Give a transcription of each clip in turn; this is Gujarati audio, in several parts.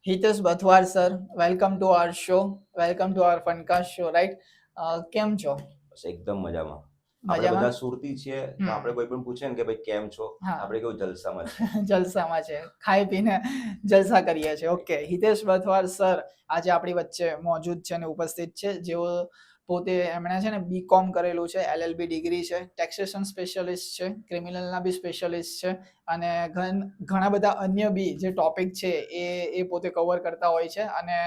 Hitesh Bathwar sir, welcome to our show. Welcome to our Funcast show, right? કેમ છો? બસ એકદમ મજામાં. આપણે મજામાં? બધા સુરતી છીએ તો આપણે કોઈ પણ પૂછે ને કે ભાઈ કેમ છો, હા. આપણે કેવું જલસામાં છે. જલસામાં છે, ખાઈ પીને જલસા કરીએ છીએ. ઓકે, હિતેશ બથવાર સર આજે આપણી વચ્ચે મોજૂદ છે અને ઉપસ્થિત છે. જેઓ પોતે એમણે છે ને બીકોમ કરેલું છે, LLB ડિગ્રી છે, ટેક્સેશન સ્પેશિયાલિસ્ટ છે, ક્રિમિનલના બી સ્પેશિયાલિસ્ટ છે અને ઘણા બધા અન્ય બી જે ટોપિક છે એ પોતે કવર કરતા હોય છે. અને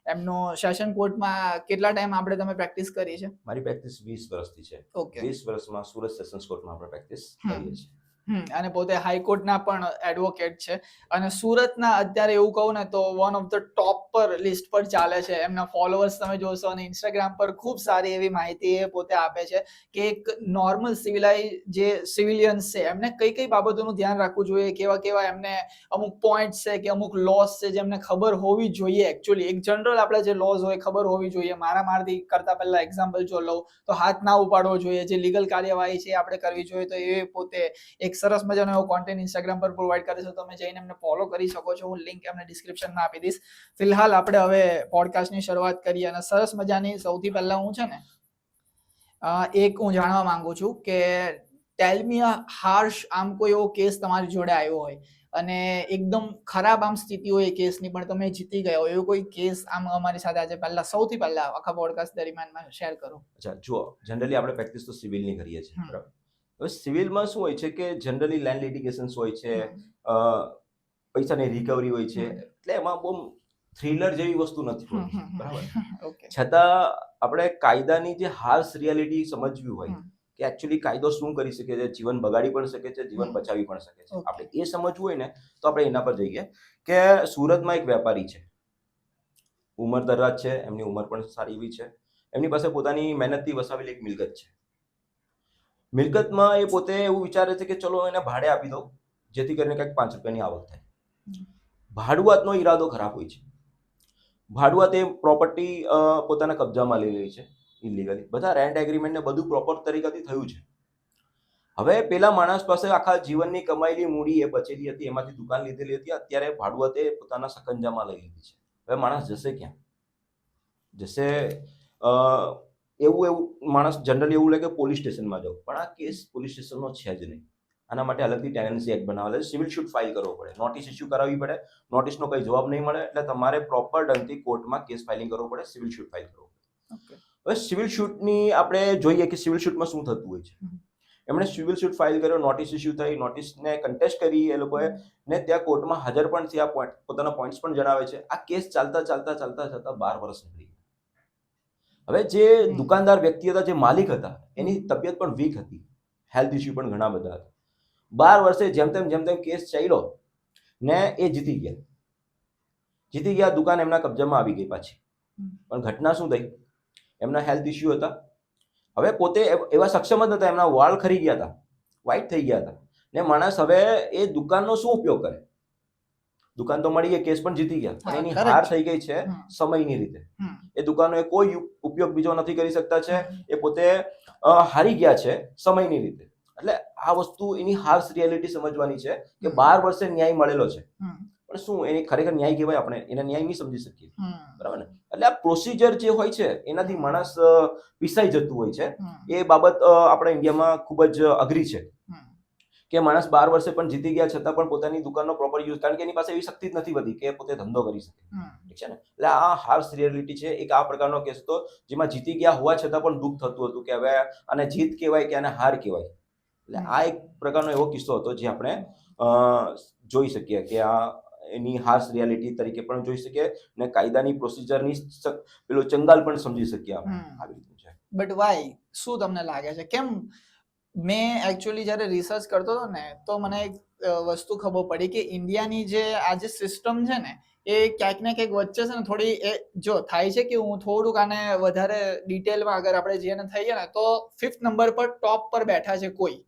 એમનો સેશન કોર્ટમાં કેટલા ટાઈમ તમે પ્રેક્ટિસ કરી છે? મારી પ્રેક્ટિસ 20 વર્ષથી છે. ઓકે. 20 વર્ષમાં સુરત સેશન્સ કોર્ટમાં આપણે પ્રેક્ટિસ કરીએ છીએ. અને પોતે હાઈકોર્ટના પણ એડવોકેટ છે અને સુરતના અત્યારે એવું કહું ને તો વન ઓફ ધ ટોપ પર લિસ્ટ પર ચાલે છે. એમના ફોલોઅર્સ તમે જોશો અને ઇન્સ્ટાગ્રામ પર ખૂબ સારી એવી માહિતી એ પોતે આપે છે કે એક નોર્મલ જે સિવિલિયન્સ છે એમને કઈ કઈ બાબતોનું ધ્યાન રાખવું જોઈએ, કેવા એમને અમુક પોઈન્ટ્સ છે કે અમુક લોસ છે જેમને ખબર હોવી જોઈએ. એકચ્યુઅલી એક જનરલ આપણે જે લોઝ હોય ખબર હોવી જોઈએ. મારામારી કરતા પહેલા એક્ઝામ્પલ જો લઉં તો હાથ ના ઉપાડવો જોઈએ, જે લીગલ કાર્યવાહી છે આપણે કરવી જોઈએ. તો એ પોતે એક સરસ મજાનો એવો કોન્ટેન્ટ ઇન્સ્ટાગ્રામ પર પ્રોવાઈડ કરે છે. તમે જઈને એમને ફોલો કરી શકો છો. હું લિંક એમને ડિસ્ક્રિપ્શનમાં આપી દઈશ. ફિલહાલ આપણે હવે પોડકાસ્ટની શરૂઆત કરીએ અને સરસ મજાની સૌથી પહેલા હું છે ને એક હું જાણવા માંગુ છું કે ટેલ મી અ હાર્શ આમ કોઈ એવો કેસ તમારી જોડે આવ્યો હોય અને એકદમ ખરાબ આમ સ્થિતિ હોય એ કેસની પણ તમે જીતી ગયા હોય, એવો કોઈ કેસ આમ અમારી સાથે આજે સૌથી પહેલા આખા પોડકાસ્ટ દરમિયાન શેર કરો. અચ્છા, જુઓ, જનરલી આપણે પ્રેક્ટિસ તો સિવિલની કરીએ છીએ, બરાબર. હવે સિવિલમાં શું હોય છે કે જનરલી લેન્ડ લિટિગેશન્સ હોય છે, પૈસાની રિકવરી હોય છે, એટલે એમાં બહુ થ્રિલર જેવી વસ્તુ નથી હોતી, બરાબર. છતાં આપણે કાયદાની જે હાર્શ રિયાલિટી સમજવી હોય કે એકચ્યુઅલી કાયદો શું કરી શકે છે, જીવન બગાડી પણ શકે છે, જીવન બચાવી પણ શકે છે. આપણે એ સમજવું હોય ને તો આપણે એના પર જઈએ કે સુરતમાં એક વેપારી છે, ઉંમર દરાજ છે, એમની ઉંમર પણ સારી એવી છે. એમની પાસે પોતાની મહેનતથી વસાવેલી એક મિલકત છે. મિલકતમાં એ પોતે એવું વિચારે છે કે ચલો એને ભાડે આપી દઉં જેથી કરીને કંઈક 5 રૂપિયાની આવક થાય. ભાડુઆતનો ઈરાદો ખરાબ હોય છે. ભાડુઆત એ પ્રોપર્ટી પોતાના કબજામાં લઈ લે છે ઇલીગલી. બધા રેન્ટ એગ્રીમેન્ટ ને બધું પ્રોપર તરીકેથી થયું છે. હવે પેલા માણસ પાસે આખા જીવનની કમાયેલી મૂડી એ બચેલી હતી, એમાંથી દુકાન લીધેલી હતી. અત્યારે ભાડુઆતે પોતાના સકંજામાં લઈ લીધી છે. હવે માણસ જશે ક્યાં? જશે એવું માણસ જનરલી એવું લાગે પોલીસ સ્ટેશનમાં જાવ, પણ આ કેસ પોલીસ સ્ટેશનનો છે જ નહીં. આના માટે અલગથી ટેનન્સી એક્ટ બનાવેલા છે. સિવિલ શૂટ ફાઇલ કરવો પડે, નોટિસ ઇસ્યુ કરાવવી પડે. નોટિસનો કંઈ જવાબ નહીં મળે એટલે તમારે પ્રોપર ઢંગથી કોર્ટમાં કેસ ફાઇલિંગ કરવો પડે, સિવિલ શૂટ ફાઇલ કરવો પડે. હવે સિવિલ શૂટની આપણે જોઈએ કે સિવિલ શૂટમાં શું થતું હોય છે. એમણે સિવિલ શૂટ ફાઇલ કર્યો, નોટિસ ઇસ્યુ થઈ, નોટિસને કન્ટેસ્ટ કરી એ લોકોએ ને ત્યાં કોર્ટમાં હાજર પણ થયા, પોતાના પોઈન્ટ્સ પણ જણાવે છે. આ કેસ ચાલતા 12 વર્ષ નીકળી. હવે જે દુકાનદાર વ્યક્તિ હતા, જે માલિક હતા, એની તબિયત પણ વીક હતી, હેલ્થ ઇસ્યુ પણ ઘણા બધા હતા. 12 વર્ષે જેમ તેમ કેસ ચાલ્યો ને એ જીતી ગયા. દુકાન એમના કબજામાં આવી ગઈ પાછી. પણ ઘટના શું થઈ? એમના હેલ્થ ઇસ્યુ હતા. હવે પોતે એવા સક્ષમ જ નતા, એમના વાળ ખરી ગયા હતા, વ્હાઈટ થઈ ગયા હતા ને માણસ હવે એ દુકાનનો શું ઉપયોગ કરે? દુકાન તો મળી ગઈ, કેસ પણ જીતી ગયા, પણ એની હાર થઈ ગઈ છે સમયની રીતે. એ દુકાનનો એ કોઈ ઉપયોગ બીજો નથી કરી શકતા છે. એ પોતે હારી ગયા છે સમયની રીતે. એટલે આ વસ્તુ એની હાર્શ રિયાલિટી સમજવાની છે કે 12 વર્ષે ન્યાય મળેલો છે, પણ શું એની ખરેખર ન્યાય કહેવાય? આપણે એને ન્યાય નહીં સમજી શકીએ, બરાબર ને? એટલે આ પ્રોસિજર જે હોય છે એનાથી માણસ પીસાઈ જતું હોય છે. એ બાબત આપણા ઇન્ડિયામાં ખૂબ જ અઘરી છે કે માણસ 12 વર્ષે પણ જીતી ગયા છતાં પણ પોતાની દુકાનનો પ્રોપર યુઝ, કારણ કે એની પાસે એવી શક્તિ જ નથી બધી કે પોતે ધંધો કરી શકે, ઠીક છે ને? એટલે આ હાર્શ રિયાલિટી છે. એક આ પ્રકારનો કેસ હતો જેમાં જીતી ગયા હોવા છતાં પણ દુઃખ થતું હતું કે હવે આને જીત કહેવાય કે આને હાર કહેવાય. એટલે આ એક પ્રકારનો એવો કિસ્સો હતો જે આપણે જોઈ શકીએ કે આ એની હાર્શ રિયાલિટી તરીકે પણ જોઈ શકીએ ને કાયદાની પ્રોસિજરની પેલો ચંગાલ પણ સમજી શકીએ આપણે. આવી રીતનું છે. બટ વાય શું તમને લાગે છે? કેમ? મેં એકચ્યુઅલી જ્યારે રિસર્ચ કરતો હતો ને તો મને એક વસ્તુ ખબર પડી કે ઇન્ડિયાની જે આ જે સિસ્ટમ છે ને એ ક્યાંક ને ક્યાંક વચ્ચે છે ને થોડી જો થાય છે કે હું થોડુંક આને વધારે ડિટેલમાં અગર આપણે જઈને થઈએ ને તો 5th નંબર પર ટોપ પર બેઠા છે કોઈ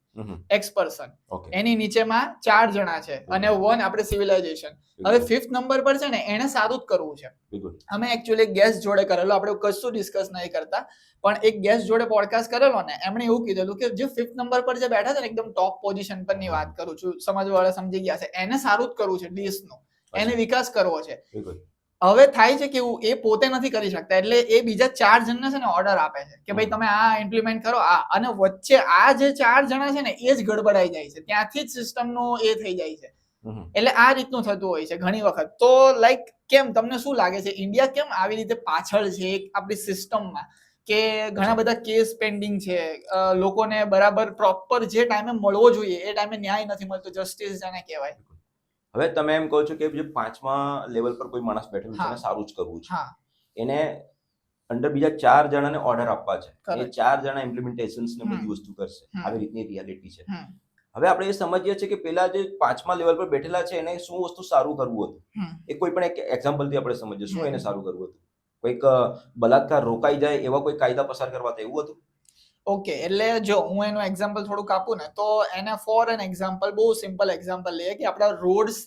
એક્સ પર્સન, એની નીચેમાં 4 જણા છે અને 1 આપણે સિવિલાઇઝેશન. હવે 5th નંબર પર છે ને એને સારું જ કરવું છે. અમે એકચ્યુઅલી ગેસ્ટ જોડે કરેલો, આપણે કશું ડિસ્કસ નહીં કરતા, પણ એક ગેસ્ટ જોડે પોડકાસ્ટ કરેલો ને એમણે એવું કીધેલું કે જે 5th નંબર પર જે બેઠા છે ને એકદમ ટોપ પોઝિશન પરની વાત કરું છું, સમજવાવાળા સમજી ગયા છે, એને સારું જ કરવું છે દેશનું, એને વિકાસ કરવો છે. હવે થાય છે કેવું, એ પોતે નથી કરી શકતા, એટલે એ બીજા 4 જણને છે ને ઓર્ડર આપે છે કે ભાઈ તમે આ ઇમ્પ્લિમેન્ટ કરો આ, અને વચ્ચે આ જે 4 જણા છે ને એ જ ગડબડાઈ જાય છે, ત્યાંથી જ સિસ્ટમનો એ થઈ જાય છે. એટલે આ રીતનું થતું હોય છે ઘણી વખત. તો લાઈક કેમ તમને શું લાગે છે ઇન્ડિયા કેમ આવી રીતે પાછળ છે એક આપણી સિસ્ટમમાં, કે ઘણા બધા કેસ પેન્ડિંગ છે, લોકોને બરાબર પ્રોપર જે ટાઈમે મળવો જોઈએ એ ટાઈમે ન્યાય નથી મળતો, જસ્ટિસ જેને કહેવાય. હવે તમે એમ કહો છો કે જે 5મા લેવલ પર કોઈ માણસ બેઠેલું છે હા. એને સારું જ કરવું છે, હા એને અંડર બીજા 4 જણાને ઓર્ડર આપવા છે, એ Correct. 4 જણા ઇમ્પ્લિમેન્ટેશન્સ ને બધી હમ. વસ્તુ કરશે, હમ. આવી રીતની રિયાલિટી છે. હમ. હવે આપણે એ સમજીએ છીએ કે પેલા જે 5મા લેવલ પર બેઠેલા છે એને શું વસ્તુ સારું કરવું હતું, હમ. એ કોઈ પણ એક એક્ઝામ્પલથી આપણે સમજીએ શું હમ. એને સારું કરવું હતું. કોઈક બલાત્કાર રોકાઈ જાય એવા કોઈ કાયદા પસાર કરવા હતા એવું હતું? ઓકે, એટલે જો હું એનું એક્ઝામ્પલ થોડુંક આપું ને, તો એને ફોર એન એક્ઝામ્પલ, બહુ સિમ્પલ એક્ઝામ્પલ લઈએ કે આપણા રોડ્સ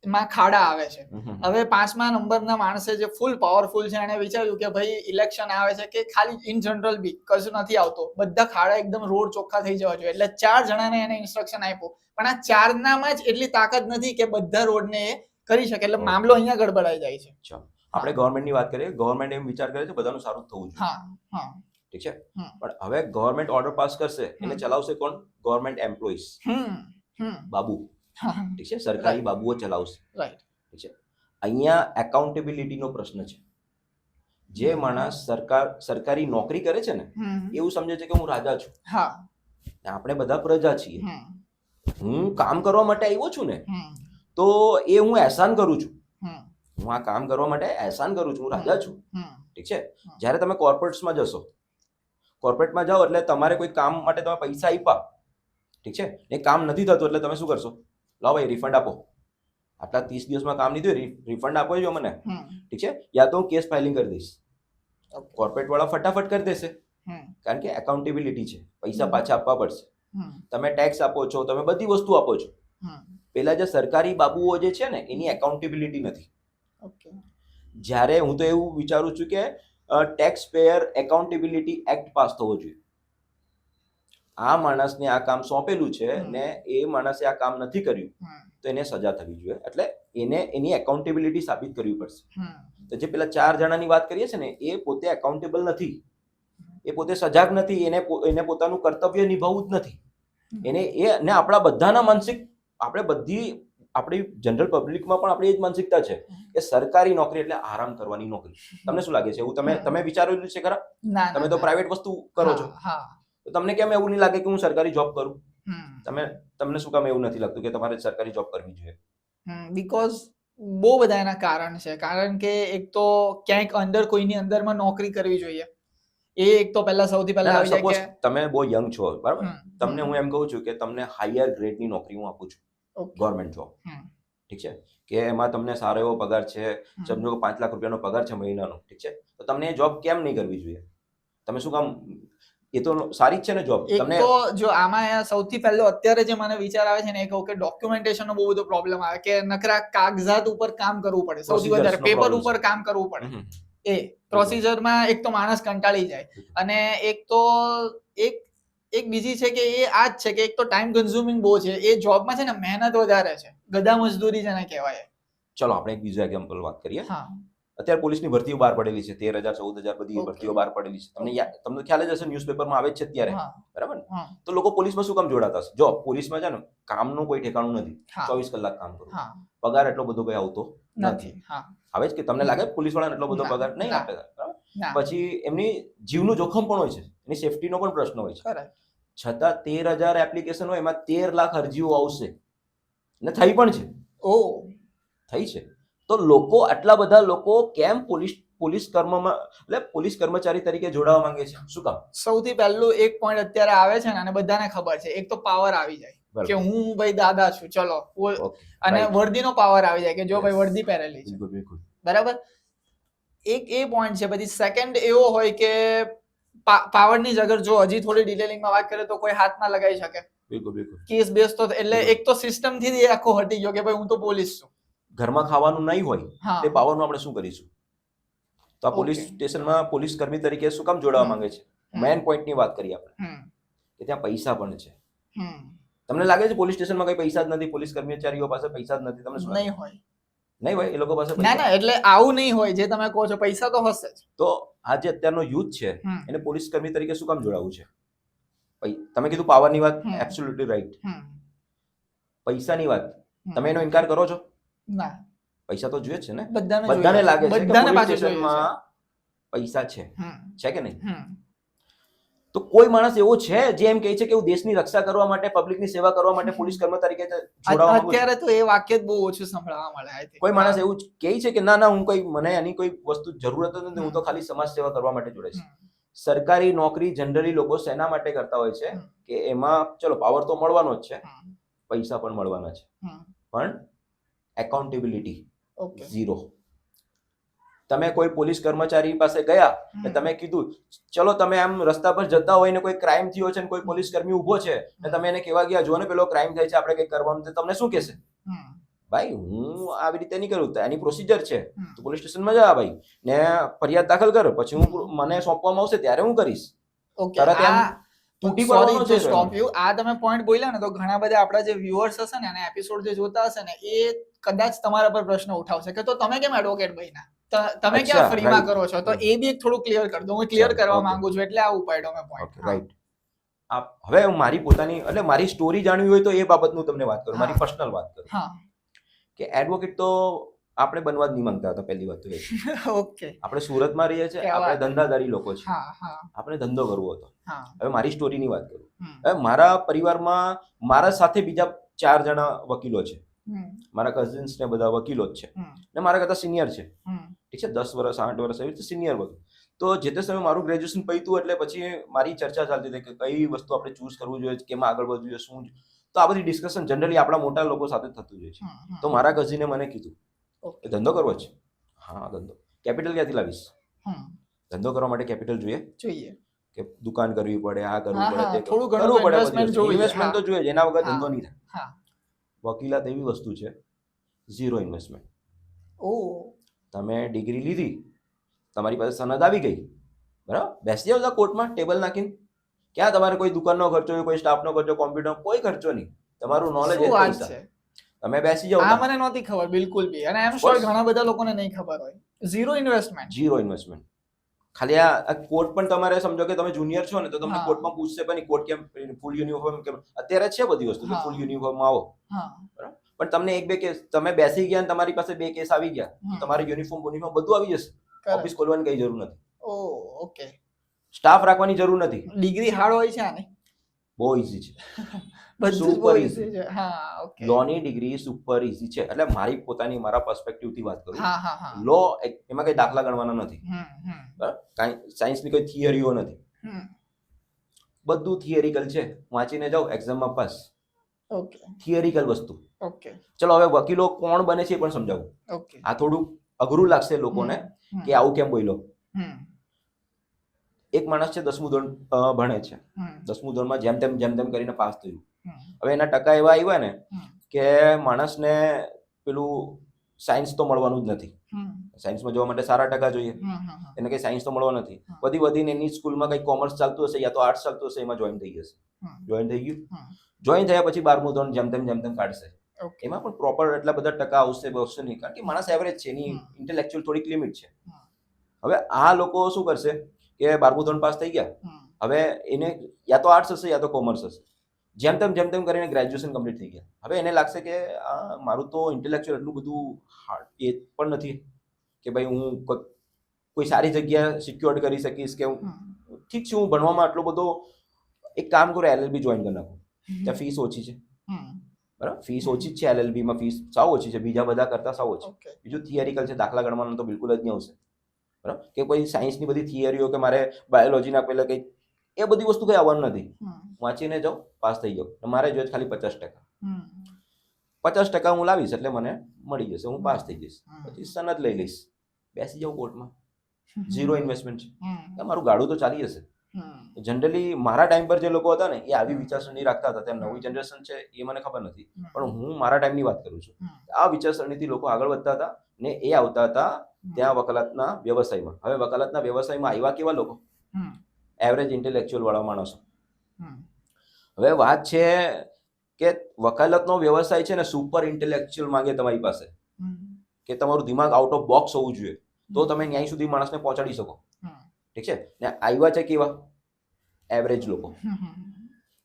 માં ખાડા આવે છે. હવે 5મા નંબરના માણસે જે ફૂલ પાવરફુલ છે એને વિચાર્યું કે ભાઈ ઇલેક્શન આવે છે, કે ખાલી ઇન જનરલ બી કશું નથી આવતો, બધા ખાડા એકદમ રોડ ચોખ્ખા થઈ જવા જોઈએ, એટલે 4 જણાને એને ઇન્સ્ટ્રક્શન આપ્યું, પણ આ 4 નામાં જ એટલી તાકાત નથી કે બધા રોડને એ કરી શકે, એટલે મામલો અહીંયા ગડબડાઈ જાય છે. આપણે ગવર્મેન્ટની વાત કરીએ, ગવર્મેન્ટ એમ વિચાર કરે છે બધાનું સારું થવું જોઈએ. હા ઠીક છે, પણ હવે ગવર્મેન્ટ ઓર્ડર પાસ કરશે, એને ચલાવશે કોણ? ગવર્મેન્ટ એમ્પ્લોઈઝ, બાબુ, ઠીક છે, સરકારી બાબુઓ ચલાવશે. રાઈટ. ઠીક છે, અહીંયા એકાઉન્ટેબિલિટીનો પ્રશ્ન છે. જે માણસ સરકારી નોકરી કરે છે ને એવું સમજે છે કે હું રાજા છું. હા, આપણે બધા પ્રજા છીએ. હું કામ કરવા માટે આવ્યો છું ને, તો એ હું એહસાન કરું છું. હું આ કામ કરવા માટે એહસાન કરું છું, હું રાજા છું. ઠીક છે, જ્યારે તમે કોર્પોરેટ્સમાં જશો, કોર્પોરેટમાં જાઓ એટલે તમારે કોઈ કામ માટે તમે પૈસા આપ્યા, ઠીક છે, એ કામ નથી થતું એટલે તમે શું કરશો? લાવો ભાઈ રિફંડ આપો, આટલા 30 દિવસમાં કામ નહીં થયું, રિફંડ આપો જો મને, ઠીક છે, યા તો હું કેસ ફાઇલિંગ કરી દઈશ. કોર્પોરેટ વાળા ફટાફટ કરી દેશે, કારણ કે એકાઉન્ટેબિલિટી છે, પૈસા પાછા આપવા પડશે. તમે ટેક્સ આપો છો, તમે બધી વસ્તુ આપો છો. પેલા જે સરકારી બાબુઓ જે છે ને એની એકાઉન્ટેબિલિટી નથી. જ્યારે હું તો એવું વિચારું છું કે tax payer accountability act pass થવો જોઈએ. આ માણસને આ કામ સોંપેલું છે ને એ માણસે આ કામ નથી કર્યું તો એને સજા થવી જોઈએ, એટલે એને એની એકાઉન્ટેબિલિટી સાબિત કરવી પડશે. તો જે પેલા 4 જણાની વાત કરીએ છે ને એ પોતે એકાઉન્ટેબલ નથી, એ પોતે સજાગ નથી, એને પોતાનું કર્તવ્ય નિભાવવું જ નથી. એને આપણા બધાના માનસિક, આપણે બધી આપણી જનરલ પબ્લિકમાં પણ આપણી એ જ માનસિકતા છે કે સરકારી નોકરી એટલે આરામ કરવાની નોકરી. તમને શું લાગે છે એવું? તમે વિચારેલું છે ખરા? તમે તો પ્રાઇવેટ વસ્તુ કરો છો, તો તમને કેમ એવું નહીં લાગે કે હું સરકારી જોબ કરું? તમને શું કામ એવું નથી લાગતું કે તમારે સરકારી જોબ કરવી જોઈએ? બીકોઝ બહુ બધા એના કારણ છે. કારણ કે એક તો ક્યાંક અંદર કોઈની અંદરમાં નોકરી કરવી જોઈએ, એ એક તો પહેલા સૌથી પહેલા આવી જાય કે તમે બહુ યંગ છો, બરાબર, તમને હું એમ કહું છું કે તમને હાયર ગ્રેડની નોકરી હું આપું છું, ગવર્મેન્ટ જોબ, ઠીક છે, કે એમાં તમને સારો એવો પગાર છે, સમજો કે 5 લાખ રૂપિયાનો પગાર છે મહિનાનો, ઠીક છે, તો તમને એ જોબ કેમ નહીં કરવી જોઈએ? તમે શું કામ? એ તો સારી જ છે ને જોબ. તમને તો જો આમાં સૌથી પહેલો અત્યારે જે મને વિચાર આવે છે ને એ કહું કે ડોક્યુમેન્ટેશનનો બહુ બધો પ્રોબ્લેમ આવે, કે નકરા કાગઝાત ઉપર કામ કરવું પડે, સૌથી વધારે પેપર ઉપર કામ કરવું પડે. એ પ્રોસિજરમાં એક તો માણસ કંટાળી જાય, અને એક તો એક બીજી છે કે એ આ જ છે કે એક તો ટાઈમ કન્ઝ્યુમિંગ બહુ છે, એ જોબમાં છે ને મહેનત વધારે છે, ગધા મજદૂરી જેને કહેવાય. ચલો આપણે એક બીજો એક્ઝામ્પલ વાત કરીએ. અત્યારે પોલીસની ભરતીઓ બહાર પડેલી છે, 13,000 14,000 બધી ભરતીઓ બહાર પડેલી છે. તમને ખ્યાલ જ હશે, ન્યૂઝપેપરમાં આવે જ છે અત્યારે, બરાબર ને? તો લોકો પોલીસમાં શું કામ જોડાતા હશે? જો પોલીસમાં છે ને કામનું કોઈ ઠેકાણું નથી, 24 કલાક કામ કરવું, પગાર એટલો બધો કઈ આવતો નથી. આવે જ કે તમને લાગે પોલીસ વાળાને એટલો બધો પગાર નહીં આપે, બરાબર? પછી એમની જીવનું જોખમ પણ હોય છે, એની સેફટીનો પણ પ્રશ્ન હોય છે. છતાં 13,000 એપ્લિકેશન હોય, એમાં 13 લાખ અરજીઓ આવશે ને થઈ પણ છે. થઈ છે. તો લોકો, આટલા બધા લોકો કેમ પોલીસ કર્મચારી તરીકે જોડાવા માંગે છે? શું કામ? સૌથી પહેલું એક પોઈન્ટ અત્યારે આવે છે ને, અને બધાને ખબર છે, એક તો પાવર આવી જાય કે હું ભાઈ દાદા છું, ચલો, અને વર્દીનો પાવર આવી જાય કે જો ભાઈ વર્દી પહેરેલી છે, બરાબર, એક એ પોઈન્ટ છે. પછી સેકન્ડ એવો હોય કે પાવરની જ અગર જો હજી થોડી ડિટેલિંગમાં વાત કરીએ તો કોઈ હાથ ના લગાવી શકે, કેસ બેસ તો, એટલે એક તો સિસ્ટમ થી એ આખો હટી ગયો કે ભાઈ હું તો પોલીસ છું. ઘરમાં ખાવાનું નહીં હોય તે પાવરનું આપણે શું કરીશું? તો આ પોલીસ સ્ટેશનમાં પોલીસ કર્મી તરીકે શું કામ જોડાવા માંગે છે? મેઇન પોઈન્ટની વાત કરીએ આપણે કે ત્યાં પૈસા પણ છે. તમને લાગે છે પોલીસ સ્ટેશનમાં કઈ પૈસા જ નથી, પોલીસ કર્મચારીઓ પાસે પૈસા જ નથી? તમને શું નહીં હોય? નહીં ભાઈ, એ લોકો પાસે ના પૈસા. ના એટલે આવું નહીં હોય જે તમે કહો છો, પૈસા તો હશે જ. તો આ જે અત્યારનો યુથ છે હમ, એને પોલીસ કર્મી તરીકે શું કામ જોડાવવું છે? તમે કીધું પાવરની વાત, હમ. Absolutely right. હમ, પૈસાની વાત હમ. તમે એનો ઇનકાર કરો છો? ના, પૈસા તો જોઈએ જ છે ને. બધાને બધાને જોઈએ. લાગે છે કે બધાને પોલીસ પાછું જોઈએ છે. સ્ટેશનમાં પૈસા છે, હમ, છે કે નહીં? હમ. તો કોઈ માણસ એવો છે જે એમ કહે છે કે હું દેશની રક્ષા કરવા માટે, પબ્લિકની સેવા કરવા માટે પોલીસ કર્મી તરીકે જોડાવા માંગુ છું? અત્યારે તો એ વાક્ય જ બહુ ઓછું સંભળાવા મળે I think. કોઈ માણસ હા. એવું કહે છે કે ના ના, હું કોઈ, મને એની કોઈ વસ્તુ જરૂરત જ નથી, હું તો ખાલી સમાજ સેવા કરવા માટે જોડાઈશ. હમ, સરકારી નોકરી જનરલી લોકો શેના માટે કરતા હોય છે હમ. કે એમાં ચલો પાવર તો મળવાનો જ છે, હમ, પૈસા પણ મળવાના છે, હમ. પણ એકાઉન્ટેબિલિટી Okay. ઝીરો. તમે કોઈ પોલીસ કર્મચારી પાસે ગયા ને હમ. તમે કીધું, ચલો તમે આમ રસ્તા પર જતા હોય ને કોઈ ક્રાઇમ થયો છે ને કોઈ પોલીસ કર્મી ઉભો છે ને તમે એને કહેવા ગયા, જો ને પેલો ક્રાઇમ થાય છે, આપણે કંઈક કરવાનું છે, તમને શું કહેશે? હમ, ભાઈ હું આવી રીતે નહીં કરું, એની પ્રોસિજર છે, હમ. તો પોલીસ સ્ટેશનમાં જા ભાઈ ને ફરિયાદ દાખલ કર, પછી હું મને સોંપવામાં આવશે ત્યારે હું કરીશ. Okay. તરત એમ આ તૂટી sorry પડવાનો to છે stop you. આ તમે પોઈન્ટ બોલ્યા ને તો ઘણા બધા આપણા જે વ્યુઅર્સ હશે ને અને એપિસોડ જે જોતા હશે ને એ કદાચ તમારા પર પ્રશ્ન ઉઠાવશે કે તો તમે કેમ એડવોકેટ બન્યા, તમે અચ્છા, ક્યાં ફ્રીમાં right. કરો છો? તો એ બી એક થોડું ક્લિયર કરી દો. હું ક્લિયર ચાલો, કરવા okay. માંગુ છું એટલે આ ઉપાડ્યો મેં ઓકે, પોઈન્ટ. રાઈટ. હવે હું મારી પોતાની એટલે મારી સ્ટોરી જાણવી હોય તો એ બાબતનું તમને વાત કરું, મારી હા. પર્સનલ વાત કરું હા. કે એડવોકેટ તો આપણે બનવા જ નહીં માંગતા હતા. પહેલી વાત તો એ ઓકે. આપણે સુરતમાં રહીએ છીએ, કેવા? આપણે ધંધાદારી લોકો છે, હા હા આપણે ધંધો કરવો હતો. હા. હવે મારી સ્ટોરીની વાત કરું. હમ, હવે મારા પરિવારમાં મારા સાથે બીજા 4 જણા વકીલો છે. હમ, મારા કઝિન્સ ને બધા વકીલો જ છે હમ, ને મારા કરતા સિનિયર છે. હમ, ઠીક છે, 10 વર્ષ 8 વર્ષ એવી રીતે સિનિયર વકીલ. તો જે તે સમયે મારું ગ્રેજ્યુએશન પત્યું એટલે પછી મારી ચર્ચા ચાલતી હતી કે કઈ વસ્તુ આપણે ચૂઝ કરવું જોઈએ, કેમાં આગળ વધવું જોઈએ, શું. તો આ બધી ડિસ્કશન જનરલી આપણા મોટા લોકો સાથે થતું હોય છે. હમ, હમ. તો મારા કઝિને મને કીધું Okay. કે ધંધો કરવો છે? હા, ધંધો. કેપિટલ ક્યાંથી લાવીશ? હમ, ધંધો કરવા માટે કેપિટલ જોઈએ જોઈએ. કે દુકાન કરવી પડે, આ કરવું હા, પડે, હા, તે થોડું કરવું ઘણું પડે, investment જોઈએ. ઇન્વેસ્ટમેન્ટ તો હા. જોઈએ જ, એના વગર હા. ધંધો નહીં થાય. હા. વકીલાત એવી વસ્તુ છે, ઝીરો ઇન્વેસ્ટમેન્ટ. ઓહ. તમે ડિગ્રી લીધી, તમારી પાસે સનદ આવી ગઈ, બરાબર, બેસી જાવ કોર્ટમાં ટેબલ નાખીને. ક્યાં તમારે કોઈ દુકાનનો ખર્ચો, કોઈ સ્ટાફનો ખર્ચો, કોમ્પ્યુટર, કોઈ ખર્ચો નહીં. તમારું નોલેજ શું એ વાત પૈસા. છે? તમે બેસી જાવ, આ મને નહોતી ખબર બિલકુલ બી, અને એમ Of શ્યોર course. ઘણા બધા લોકોને નહીં ખબર હોય. Zero investment. Zero investment. ખાલી આ કોર્ટ પણ તમારે સમજો કે તમે જુનિયર છો ને તો તમને હા. કોર્ટમાં પૂછશે પણ કોર્ટ કેમ ફૂલ યુનિફોર્મ કેમ, અત્યારે છે બધી વસ્તુ કે હા. ફૂલ યુનિફોર્મમાં આવો, હા. પણ તમને એક બે કેસ, તમે બેસી ગયા ને તમારી પાસે 2 કેસ આવી ગયા, હમ. તો તમારે યુનિફોર્મ બધું આવી જશે. Correct. ઓફિસ ખોલવાની કઈ જરૂર નથી, ઓહ, ઓકે. સ્ટાફ રાખવાની જરૂર નથી, ડિગ્રી હાર્ડ હોય છે આની? બહુ ઈઝી છે. બધું જ બહુ Super easy easy. છે. હા, ઓકે. લોની ડિગ્રી સુપર ઈઝી છે. એટલે મારી પોતાની, મારા પર્સપેક્ટિવ થી વાત કરું, હા, હા, હા. લો એમાં કઈ દાખલા ગણવાના નથી, હમ, હમ, બરાબર, કાંઈ સાયન્સની કોઈ થિયરીઓ નથી, હમ. બધું થિયરિકલ છે. વાંચીને જાઓ, એક્ઝામમાં પાસ. ઓકે, થિયરિકલ વસ્તુ. ઓકે, ચલો હવે વકીલો કોણ બને છે એ પણ સમજાવું. ઓકે. આ થોડું અઘરું લાગશે લોકોને હમ, કે આવું કેમ બોલ્યો. હમ, એક માણસ છે 10મું ધોરણ ભણે છે, હમ, 10મું ધોરણમાં જેમ તેમ કરીને પાસ થયું. હમ, હવે એના ટકા એવા આવ્યા ને હમ, કે માણસને પેલું સાયન્સ તો મળવાનું જ નથી. હમ, સાયન્સમાં જવા માટે સારા ટકા જોઈએ, હમ, હમ, એને કઈ સાયન્સ તો મળવા નથી. હા. વધીને એની સ્કૂલમાં કઈ કોમર્સ ચાલતું હશે યા તો આર્ટ્સ ચાલતું હશે, એમાં જોઈન થઈ જશે. હમ, જોઈન થઈ ગયું, હમ. જોઈન થયા પછી 12મું ધોરણ જેમ તેમ કાઢશે. ઓકે. એમાં પણ પ્રોપર એટલા બધા ટકા આવશે નહીં, કારણ કે માણસ એવરેજ છે, એની હમ. ઇન્ટેલેક્ચ્યુઅલ થોડીક લિમિટ છે. હમ. હવે આ લોકો શું કરશે કે 12મું ધોરણ પાસ થઈ ગયા, હમ, હવે એને યા તો આર્ટ્સ હશે યા તો કોમર્સ હશે, જેમ તેમ કરીને ગ્રેજ્યુએશન કમ્પ્લીટ થઈ ગયા. હવે એને લાગશે કે આ મારું તો ઇન્ટેલેક્ચ્યુઅલ એટલું બધું હાર્ડ એ પણ નથી કે ભાઈ હું કોઈ સારી જગ્યા સિક્યોર કરી શકીશ કે હું, હમ. ઠીક છે હું ભણવામાં આટલો બધો, એક કામ કરો LLB જોઈન કરી નાખો, ત્યાં ફીસ ઓછી છે, હમ. બરાબર, ફીસ ઓછી જ છે LLB માં, ફીસ સાવ ઓછી છે, બીજા બધા કરતા સાવ ઓછી. ઓકે. બીજું થિયરિકલ છે, દાખલા ગણવાનું તો બિલકુલ જ નહીં આવશે, બરાબર, કે કોઈ સાયન્સની બધી થિયરીઓ કે મારે બાયોલોજીના પહેલા કંઈ એ બધી વસ્તુ કંઈ આવવાનું નથી. હમ, વાંચીને જાઓ, પાસ થઈ જાઓ. મારે જોઈએ ખાલી 50%. હમ, 50% હું લાવીશ એટલે મને મળી જશે, હું પાસ થઈ જઈશ, હમ. પછી સનદ લઈ લઈશ, બેસી જાઉં કોર્ટમાં. હમ. ઝીરો ઇન્વેસ્ટમેન્ટ છે, હમ, મારું ગાડું તો ચાલી જશે. હમ. જનરલી મારા ટાઈમ પર જે લોકો હતા ને એ આવી વિચારસરણી રાખતા હતા. ત્યાં નવી જનરેશન છે એ મને ખબર નથી, પણ હું મારા ટાઈમની વાત કરું છું. હમ. આ વિચારસરણીથી લોકો આગળ વધતા હતા ને એ આવતા હતા ત્યાં વકાલતના વ્યવસાયમાં. હવે વકાલતના વ્યવસાયમાં આવ્યા કેવા લોકો? હમ. એવરેજ ઇન્ટેલેક્ચ્યુઅલ વાળા માણસો. હમ. હવે વાત છે કે વકાલતનો વ્યવસાય છે ને સુપર ઇન્ટેલેક્ચ્યુઅલ માંગે તમારી પાસે. હમ. કે તમારું દિમાગ આઉટ ઓફ બોક્સ હોવું જોઈએ, તો તમે ન્યાય સુધી માણસને પહોંચાડી શકો. ઠીક છે ને? આવ્યા છે કેવા એવરેજ લોકો.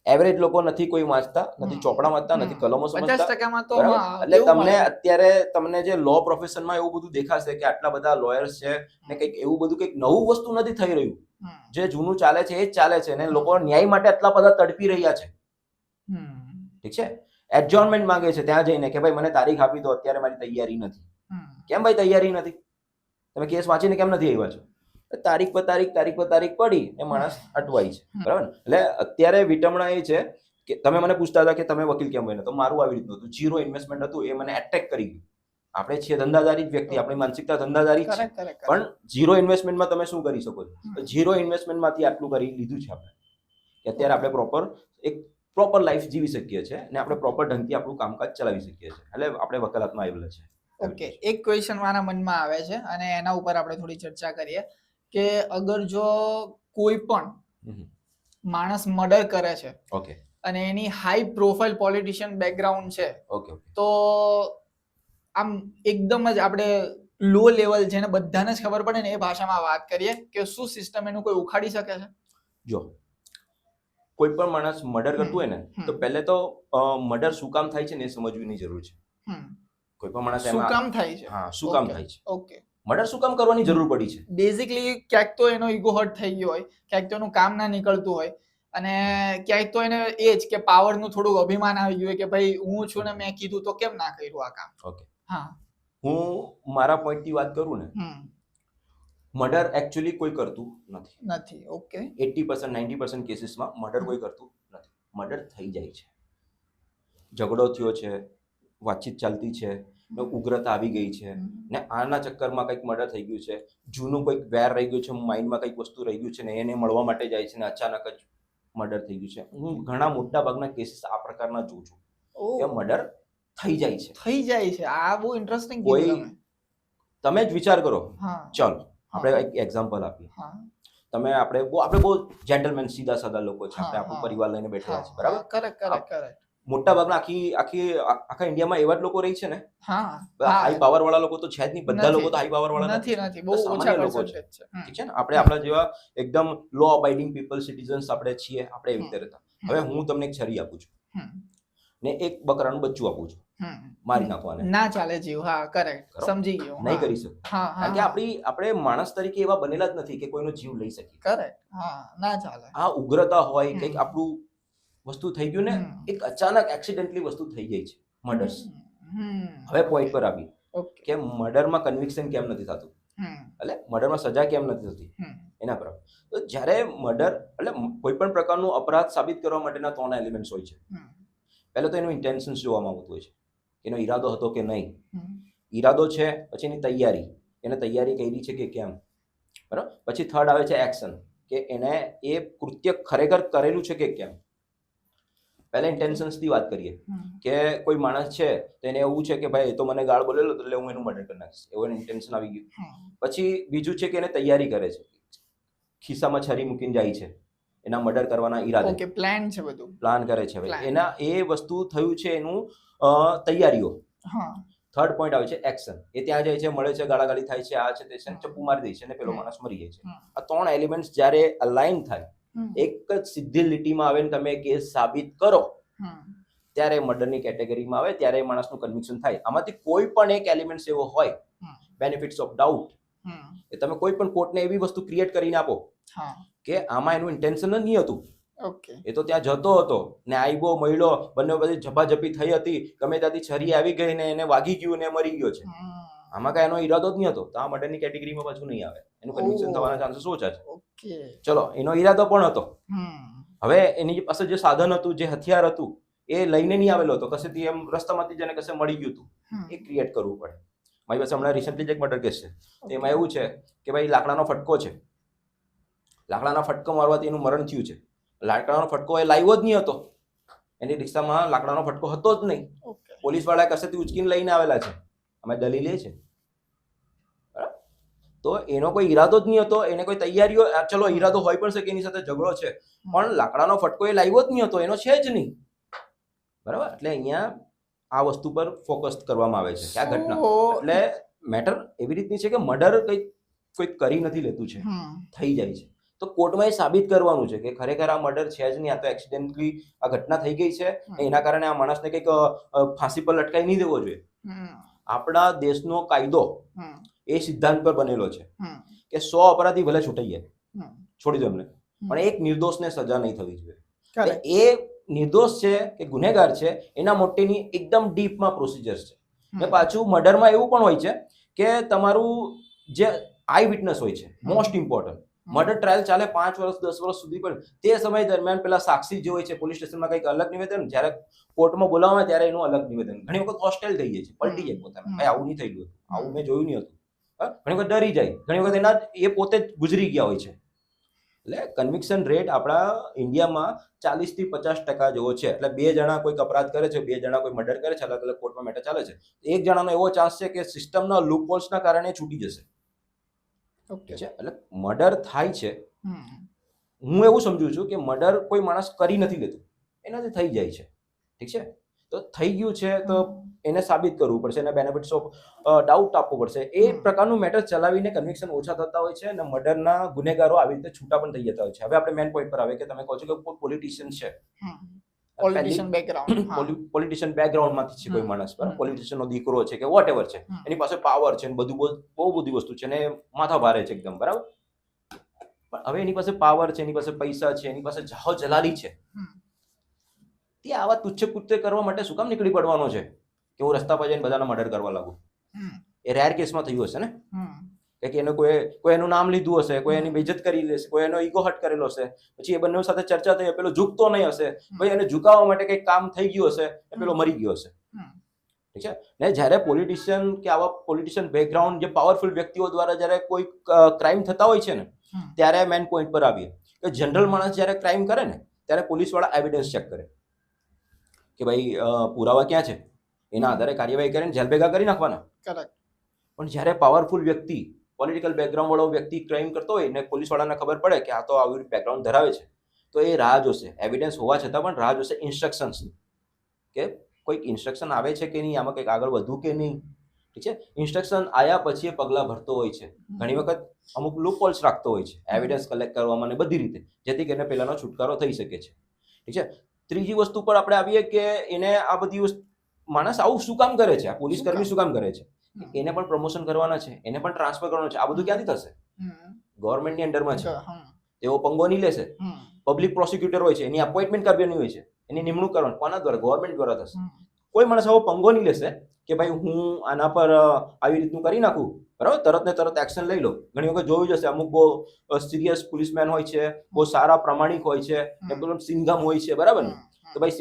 એવરેજ લોકો નથી કોઈ વાંચતા, નથી ચોપડા વાંચતા, નથી કલમો સમજતા. 50% તો બરાબર? એટલે તમને અત્યારે તમને જે લો પ્રોફેશનમાં એવું બધું દેખાશે કે આટલા બધા લોયર્સ છે ને કંઈક એવું બધું કંઈક નવું વસ્તુ નથી થઈ રહ્યું. જે જૂનું ચાલે છે એ જ ચાલે છે ને લોકો ન્યાય માટે આટલા બધા તડપી રહ્યા છે. ઠીક છે? એડજોર્નમેન્ટ માંગે છે ત્યાં જઈને કે ભાઈ મને તારીખ આપી દો, અત્યારે મારી તૈયારી નથી. કેમ ભાઈ તૈયારી નથી? તમે કેસ વાંચીને કેમ નથી આવ્યા છો? તારીખ પર તારીખ પડી એ માણસ અટવાય છે. બરાબર ને? એટલે અત્યારે વિટમણા એ છે કે તમે મને પૂછતા હતા કે તમે વકીલ કેમ બન્યા, તો મારું આવી રીતનું હતું. ઝીરો ઇન્વેસ્ટમેન્ટ હતું, એ મને એટ્રેક્ટ કરી ગયું. આપણે છીએ ધંધાદારી જ વ્યક્તિ, આપણી માનસિકતા ધંધાદારી જ છે, પણ ઝીરો ઇન્વેસ્ટમેન્ટમાં તમે શું કરી શકો છો? તો ઝીરો ઇન્વેસ્ટમેન્ટમાંથી આટલું કરી લીધું છે આપણે કે અત્યારે આપણે પ્રોપર લાઈફ જીવી શકીએ છીએ અને આપણે પ્રોપર ઢંગથી આપણું કામકાજ ચલાવી શકીએ છીએ. એટલે આપણે વકાલતમાં આવેલા છે. ઓકે, એક ક્વેશ્ચન મારા મનમાં આવે છે અને એના ઉપર આપણે થોડી ચર્ચા કરીએ કે અગર જો કોઈ પણ માણસ મર્ડર કરે છે ઓકે અને એની હાઈ પ્રોફાઇલ પોલિટિશિયન બેકગ્રાઉન્ડ છે, ઓકે તો આમ એકદમ જ આપણે લો લેવલ જેને બધાને જ ખબર પડે ને એ ભાષામાં વાત કરીએ કે શું સિસ્ટમ એનું કોઈ ઉખાડી શકે છે? જો કોઈ પણ માણસ મર્ડર કરતું હોય ને, તો પહેલે તો મર્ડર શું કામ થાય છે ને એ સમજવાની જરૂર છે. કોઈ પણ માણસ શું કામ થાય છે? હા, શું કામ થાય છે? ઓકે, મર્ડર શું કામ કરવાની જરૂર પડી છે? બેઝિકલી ક્યાંક તો એનો ઈગો હર્ટ થઈ ગયો હોય, ક્યાંક તો એનું કામ ના નીકળતું હોય અને ક્યાંક તો એને એ જ કે પાવરનું થોડું અભિમાન આવી ગયું હોય કે ભાઈ હું છું ને મેં કીધું તો કેમ ના કર્યું આ કામ. ઓકે, હા, હું મારા પોઈન્ટથી વાત કરું ને, મર્ડર એકચ્યુઅલી કોઈ કરતું નથી. ઓકે, 80% 90% કેસીસમાં મર્ડર કોઈ કરતું નથી. મર્ડર થઈ જાય છે. ઝઘડો થયો છે, વાતચીત ચાલતી છે, ઉગ્રતા આવી ગઈ છે ને આના ચક્કરમાં કંઈક મર્ડર થઈ ગયું છે, જૂનું કોઈક વેર રહી ગયું છે, માઇન્ડમાં કંઈક વસ્તુ રહી ગયું છે ને એને મળવા માટે જાય છે ને અચાનક જ મર્ડર થઈ ગયું છે. હું ઘણા મોટા ભાગના કેસીસ આ પ્રકારના જોઉં છું કે મર્ડર થઈ જાય છે. આ બહુ ઇન્ટરેસ્ટિંગ કોઈ કીધું તમે જ વિચાર કરો. હા, ચાલો આપણે એક એક્ઝામ્પલ આપીએ. આપણે બહુ જેન્ટલમેન સીધા સાદા લોકો છે, આપણે આપણું પરિવાર લઈને બેઠેલા છે. બરાબર? કરેક્ટ. મોટા ભાગના આખા ઇન્ડિયામાં એવા જ લોકો રહી છે ને. હાઈ પાવર વાળા લોકો તો છે જ નહીં. બધા લોકો તો હાઈ પાવર વાળા નથી, બહુ ઓછા લોકો છે. ઠીક છે ને? આપણે આપણા જેવા એકદમ લો અબાઇડિંગ પીપલ, સિટીઝન્સ આપણે છીએ, આપણે એવી રીતે રહેતા. હવે હું તમને એક છરી આપું છું ને એક બકરાનું બચ્ચું આપું છું, મારી નાખવાને ના ચાલે જીવ. હા, કરેક્ટ, સમજી ગયો. નહીં કરી શકું, કારણ કે આપણે માણસ તરીકે એવા બનેલા જ નથી કે કોઈનો જીવ લઈ શકીએ. કરેક્ટ. હા, ના ચાલે. આ ઉગ્રતા હોય, કંઈક આપણું વસ્તુ થઈ ગયું ને, એક અચાનક એક્સિડન્ટલી વસ્તુ થઈ જાય છે. મર્ડર્સ. હવે પોઈન્ટ પર આવી કે મર્ડરમાં કન્વિક્શન કેમ નથી થતું, એટલે મર્ડરમાં સજા કેમ નથી થતી એના પર. તો જ્યારે મર્ડર એટલે કોઈ પણ પ્રકારનું અપરાધ સાબિત કરવા માટેના 3 એલિમેન્ટ્સ હોય છે. પહેલા તો એનું ઇન્ટેન્શન્સ જોવામાં આવતું હોય છે, એનો ઈરાદો હતો કે નહીં. ઈરાદો છે, પછી એની તૈયારી, એને તૈયારી કરી છે કે કેમ. બરાબર? પછી થર્ડ આવે છે એક્શન, કે એને એ કૃત્ય ખરેખર કરેલું છે કે કેમ. પહેલા ઇન્ટેન્શન્સની વાત કરીએ કે કોઈ માણસ છે તો એને એવું છે કે ભાઈ એ તો મને ગાળ બોલેલો એટલે હું એનું મર્ડર કરી નાખીશ, એવું એનું ઇન્ટેન્શન આવી ગયું. પછી બીજું છે કે એને તૈયારી કરે છે, ખિસ્સામાં છરી મૂકીને જાય છે એના મર્ડર કરવાના ઈરાદે. ઓકે, પ્લાન છે બધું. પ્લાન કરે છે ભાઈ, એના એ વસ્તુ થયું છે એનું તૈયારીઓ. થર્ડ પોઈન્ટ આવે છે એક્શન. એ ત્યાં જાય છે, મળે છે, ગાળાગાળી થાય છે, આ છે તે છે, ચપ્પુ મારી દે છે અને પેલો માણસ મરી જાય છે. આ 3 એલિમેન્ટ્સ જ્યારે અલાઇન થાય, એક જ સીધી લીટીમાં આવે ને તમે કેસ સાબિત કરો, ત્યારે મર્ડરની કેટેગરીમાં આવે, ત્યારે એ માણસનું કન્વિક્શન થાય. આમાંથી કોઈ પણ એક એલિમેન્ટ એવો હોય, બેનિફિટ્સ ઓફ ડાઉટ, એ તમે કોઈ પણ કોર્ટને એવી વસ્તુ ક્રિએટ કરીને આપો કે આમાં એનું ઇન્ટેન્શન જ નહીં હતું. એ તો ત્યાં જતો હતો ને આઈબો મળ્યો, બંને બધી ઝપાઝપી થઈ હતી, ગમે ત્યાંથી છરી આવી ગઈ ને એને વાગી ગયું ને મરી ગયો છે. આમાં કઈ એનો ઈરાદો જ નહીં હતો, તો આ મર્ડરની કેટેગરીમાં પાછું નહીં આવે, એનું કન્વિક્શન થવાના ચાન્સીસ ઓછા છે. ચલો, એનો ઈરાદો પણ હતો. હવે એની પાસે જે સાધન હતું, જે હથિયાર હતું, એ લઈને નહીં આવેલો હતો, કશેથી એમ રસ્તામાંથી જેને કશે મળી ગયું હતું, એ ક્રિએટ કરવું પડે. મારી પાસે હમણાં રિસન્ટલી જ એક મર્ડર કેસ છે, એમાં એવું છે કે ભાઈ લાકડાનો ફટકો છે, લાકડાના ફટકો મારવાથી એનું મરણ થયું છે. લાકડાનો ફટકો એ લાવ્યો જ નહીં હતો, એની રિક્ષામાં લાકડાનો ફટકો હતો જ નહીં. પોલીસ વાળા કશેથી ઉચકીને લઈને આવેલા છે, અમે દલીલ એ છે. બરાબર? તો એનો કોઈ ઈરાદો જ નહીં હતો, એને કોઈ તૈયારીઓ, ચલો ઈરાદો હોય પણ શકે, એની સાથે ઝઘડો છે, પણ લાકડાનો ફટકો એ લાવ્યો જ નહીં હતો, એનો છે જ નહીં. બરાબર? એટલે અહીંયા આ વસ્તુ પર ફોકસ કરવામાં આવે છે કે આ ઘટના, એટલે મેટર એવી રીતની છે કે મર્ડર કોઈ કરી નથી લેતું છે, થઈ જાય છે. તો કોર્ટમાં એ સાબિત કરવાનું છે કે ખરેખર આ મર્ડર છે જ નહીં, આ તો એક્સિડેન્ટલી આ ઘટના થઈ ગઈ છે, એના કારણે આ માણસને કંઈક ફાંસી પર લટકાઈ નહીં દેવો જોઈએ. આપણા દેશનો કાયદો એ સિદ્ધાંત પર બનેલો છે કે 100 અપરાધી ભલે છૂટાઈ જાય, છોડી દો એમને, પણ એક નિર્દોષને સજા નહીં થવી જોઈએ. એ નિર્દોષ છે કે ગુનેગાર છે એના માટેની એકદમ ડીપમાં પ્રોસિજર્સ છે. ને પાછું મર્ડરમાં એવું પણ હોય છે કે તમારું જે આઈ વિટનેસ હોય છે, મોસ્ટ ઇમ્પોર્ટન્ટ, મર્ડર ટ્રાયલ ચાલે 5 વર્ષ 10 વર્ષ સુધી, પણ તે સમય દરમિયાન પેલા સાક્ષી જે હોય છે પોલીસ સ્ટેશનમાં કંઈક અલગ નિવેદન, જ્યારે કોર્ટમાં બોલાવવામાં ત્યારે એનું અલગ નિવેદન. ઘણી વખત હોસ્ટેલ થઈ જાય છે, પલટી જાય પોતાના, ભાઈ આવું નહીં થયેલું, આવું મેં જોયું નહીં હતું. ઘણી વખત ડરી જાય, ઘણી વખત એના એ પોતે જ ગુજરી ગયા હોય છે. એટલે કન્વિક્શન રેટ આપણા ઇન્ડિયામાં 40 થી 50% જેવો છે. એટલે 2 જણા કોઈક અપરાધ કરે છે, 2 જણા કોઈ મર્ડર કરે છે, અલગ અલગ કોર્ટમાં મેટર ચાલે છે, 1 જણાનો એવો ચાન્સ છે કે સિસ્ટમના લૂપહોલ્સના કારણે છૂટી જશે. એટલે મર્ડર થાય છે, હું એવું સમજુ છું કે મર્ડર કોઈ માણસ કરી નથી લેતું, એનાથી થઈ જાય છે. ઠીક છે, તો થઈ ગયું છે તો એને સાબિત કરવું પડશે, એને બેનિફિટ્સ ઓફ ડાઉટ આપવો પડશે. એ પ્રકારનું મેટર ચલાવીને કન્વિક્શન ઓછા થતા હોય છે અને મર્ડરના ગુનેગારો આવી રીતે છૂટા પણ થઈ જતા હોય છે. હવે આપણે મેઇન પોઈન્ટ પર આવે કે તમે કહો છો કે પોલિટિશિયન છે, પોલિટિશિયન બેકગ્રાઉન્ડમાંથી છે કોઈ માણસ, બરાબર, પોલિટિશિયનનો દીકરો છે કે વોટ એવર છે, એની પાસે પાવર છે, બધું બહુ બધી વસ્તુ છે ને માથા ભારે છે એકદમ, બરાબર. પણ હવે એની પાસે પાવર છે, એની પાસે પૈસા છે, એની પાસે જાહો જલાલી છે, તે આવા તુચ્છ કૃત્ય કરવા માટે શું કામ નીકળી પડવાનો છે કે હું રસ્તા પર જઈને બધાના મર્ડર કરવા લાગુ? એ રેર કેસમાં થયું હશે ને, કે એને કોઈ એનું નામ લીધું હશે, કોઈ એની બેઇજ્જત કરી લેશે, કોઈ એનો ઈગો હર્ટ કરેલો હશે, પછી એ બંને સાથે ચર્ચા થઈ, પેલો ઝૂકતો નહીં હશે, ભાઈ એને ઝુકાવવા માટે કંઈક કામ થઈ ગયું હશે, પેલો મરી ગયો હશે. ઠીક છે ને, જ્યારે પોલિટિશિયન કે આવા પોલિટિશિયન બેકગ્રાઉન્ડ જે પાવરફુલ વ્યક્તિઓ દ્વારા જ્યારે કોઈ ક્રાઇમ થતા હોય છે ને, ત્યારે મેઇન પોઈન્ટ પર આવીએ કે જનરલ માણસ જ્યારે ક્રાઇમ કરે ને ત્યારે પોલીસવાળા એવિડન્સ ચેક કરે કે ભાઈ પુરાવા ક્યાં છે, એના આધારે કાર્યવાહી કરીને જેલ ભેગા કરી નાખવાના. પણ જ્યારે પાવરફુલ વ્યક્તિ, પોલિટિકલ બેકગ્રાઉન્ડ વાળો વ્યક્તિ ક્રાઇમ કરતો હોય ને પોલીસવાળાને ખબર પડે કે આ તો આવી બેકગ્રાઉન્ડ ધરાવે છે, તો એ રાહ જોશે, એવિડન્સ હોવા છતાં પણ રાહ જોશે ઇન્સ્ટ્રક્શન્સ, કે કોઈક ઇન્સ્ટ્રક્શન આવે છે કે નહીં, આમાં કંઈક આગળ વધવું કે નહીં. ઠીક છે, ઇન્સ્ટ્રક્શન આવ્યા પછી એ પગલાં ભરતો હોય છે. ઘણી વખત અમુક લૂપહોલ્સ રાખતો હોય છે એવિડન્સ કલેક્ટ કરવામાં ને બધી રીતે, જેથી કરીને પેલાનો છુટકારો થઈ શકે છે. ઠીક છે, ત્રીજી વસ્તુ પર આપણે આવીએ કે એને આ બધી વસ્તુ, માણસ આવું શું કામ કરે છે, આ પોલીસ કર્મી શું કામ કરે છે? એને પણ પ્રમોશન કરવાના છે, એને પણ ટ્રાન્સફર કરવાનું છે. આ બધું ક્યાંથી થશે? ગવર્મેન્ટની અંડરમાં છે, તેઓ પંગો નહીં લેશે. પબ્લિક પ્રોસિક્યુટર હોય છે, એની અપોઇન્ટમેન્ટ કરવાની હોય છે, એની નિમણૂક કરવાની કોના દ્વારા? ગવર્મેન્ટ દ્વારા થશે. કોઈ માણસ આવો પંગો નહીં લેશે કે ભાઈ હું આના પર આવી રીતનું કરી નાખું, બરાબર, તરત ને તરત એક્શન લઈ લો. ઘણી વખત જોયું જશે, અમુક બહુ સિરિયસ પોલીસમેન હોય છે, બહુ સારા પ્રામાણિક હોય છે, એકદમ સિંઘમ હોય છે, બરાબર ને, તો ભાઈ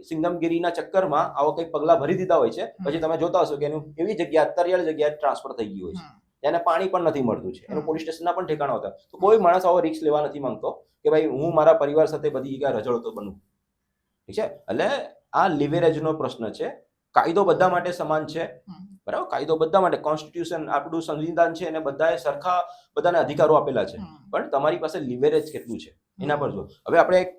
સિંઘમગીરીના ચક્કરમાં આવો કંઈક પગલા ભરી દીધા હોય છે. પછી તમે જોતા હશો કે એનું એવી જગ્યા, તરિયાળ જગ્યાએ ટ્રાન્સફર થઈ ગયું હોય છે, તેને પાણી પણ નથી મળતું છે, એનું પોલીસ સ્ટેશનના પણ ઠેકાણા હોતા. તો કોઈ માણસ આવો રિસ્ક લેવા નથી માંગતો કે ભાઈ હું મારા પરિવાર સાથે બધી જગ્યાએ રજળતો બનું. ઠીક છે, એટલે આ લિવરેજનો પ્રશ્ન છે. કાયદો બધા માટે સમાન છે, બરાબર, કાયદો બધા માટે, કોન્સ્ટિટ્યુશન આપણું સંવિધાન છે અને બધાએ સરખા બધાને અધિકારો આપેલા છે, પણ તમારી પાસે લિવરેજ કેટલું છે એના પર જો. હવે આપણે એક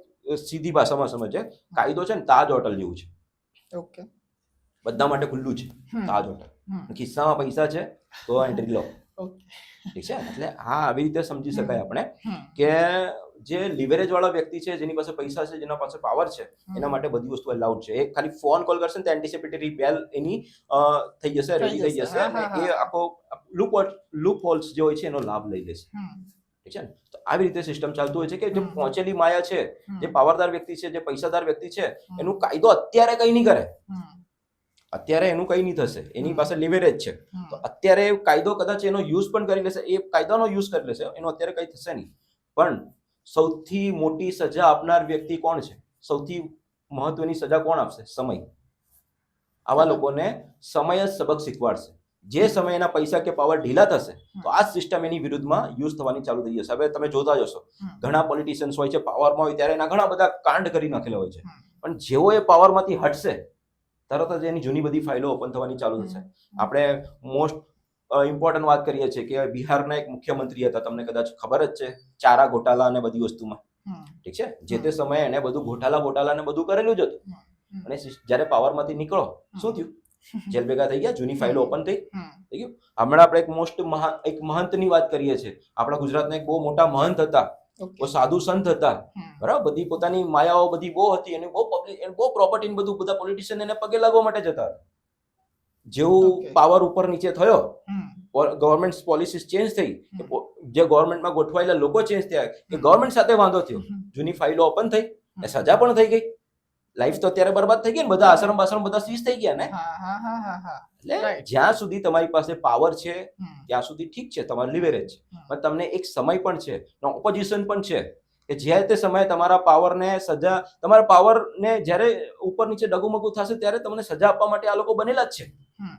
સીધી ભાષામાં સમજીએ, કાયદો છે ને તાજ હોટલ જેવું છે. ઓકે, બધા માટે ખુલ્લું છે તાજ હોટલ, ખિસ્સામાં પૈસા છે તો એન્ટ્રી લો. ઠીક છે, એટલે હા આવી રીતે સમજી શકાય આપણે કે જે લિવરેજ વાળા વ્યક્તિ છે, જેની પાસે પૈસા છે, જેના પાસે પાવર છે, એના માટે બધી વસ્તુ અલાઉડ છે. એ ખાલી ફોન કોલ કરશે ને તો એન્ટિસિપેટરી બેલ એની થઈ જશે, રેડી થઈ જશે, અને એ આખો લૂપ હોલ્સ જે હોય છે એનો લાભ લઈ લેશે. ઠીક છે ને, તો આવી રીતે સિસ્ટમ ચાલતું હોય છે કે જે પહોંચેલી માયા છે, જે પાવરદાર વ્યક્તિ છે, જે પૈસાદાર વ્યક્તિ છે, એનું કાયદો અત્યારે કંઈ નહીં કરે, અત્યારે એનું કંઈ નહીં થશે, એની પાસે લિવરેજ છે, તો અત્યારે કાયદો કદાચ એનો યુઝ પણ કરી લેશે, એ કાયદાનો યુઝ કરી લેશે, એનો અત્યારે કંઈ થશે નહીં. પણ સૌથી મોટી સજા આપનાર વ્યક્તિ કોણ છે? સૌથી મહત્વની સજા કોણ આપશે? સમય. આવા લોકોને સમય જ સબક શીખવાડશે. જે સમય એના પૈસા કે પાવર ઢીલા થશે તો આ સિસ્ટમ એની વિરુદ્ધમાં યુઝ થવાની ચાલુ થઈ જશે. હવે તમે જોતા જશો, ઘણા પોલિટિશિયન્સ હોય છે, પાવરમાં હોય ત્યારે એના ઘણા બધા કાંડ કરી નાખેલા હોય છે, પણ જેવો એ પાવરમાંથી હટશે તરત જ એની જૂની બધી ફાઇલો ઓપન થવાની ચાલુ થશે. આપણે મોસ્ટ ઇમ્પોર્ટન્ટ વાત કરીએ છીએ કે બિહારના એક મુખ્યમંત્રી હતા, તમને કદાચ ખબર જ છે, ચારા ગોટાલા અને બધી વસ્તુમાં. ઠીક છે, જે તે સમયે એને બધું ગોટાલા ને બધું કરેલું જ હતું, અને જ્યારે પાવરમાંથી નીકળો શું થયું? જેલ ભેગા થઈ ગયા, જૂની ફાઇલો ઓપન થઈ હમ, ગયું. હમણાં આપણે એક મહંતની વાત કરીએ છીએ. આપણા ગુજરાતના એક બહુ મોટા મહંત હતા, okay. બહુ સાધુ સંત હતા, હમ, બરાબર. બધી પોતાની માયાઓ બધી બહુ હતી, અને બહુ પબ્લિક, બહુ પ્રોપર્ટી ને બધું, બધા પોલિટિશિયન એને પગે લાગવા માટે જતા હતા. જેવું Okay. પાવર ઉપર નીચે થયો, હમ, ગવર્મેન્ટ પોલિસીસ ચેન્જ થઈ, હમ. જે ગવર્મેન્ટમાં ગોઠવાયેલા લોકો ચેન્જ થયા, કે હમ. ગવર્મેન્ટ સાથે વાંધો થયો, હમ, જૂની ફાઇલો ઓપન થઈ, હમ. ને સજા પણ થઈ ગઈ. લાઈફ તો અત્યારે બરબાદ થઈ ગઈ ને, બધા આશ્રમ બાશ્રમ બધા સીઝ થઈ ગયા ને. હા હા હા હા હા એટલે Right. જ્યાં સુધી તમારી પાસે પાવર છે હમ, ત્યાં સુધી ઠીક છે, તમારું લિવરેજ છે. હમ. પણ તમને એક સમય પણ છે, ઓપોઝિશન પણ છે, કે જે તે સમયે તમારા પાવરને સજા, તમારા પાવરને જ્યારે ઉપર નીચે ડગુમગુ થશે ત્યારે તમને સજા આપવા માટે આ લોકો બનેલા જ છે. હમ.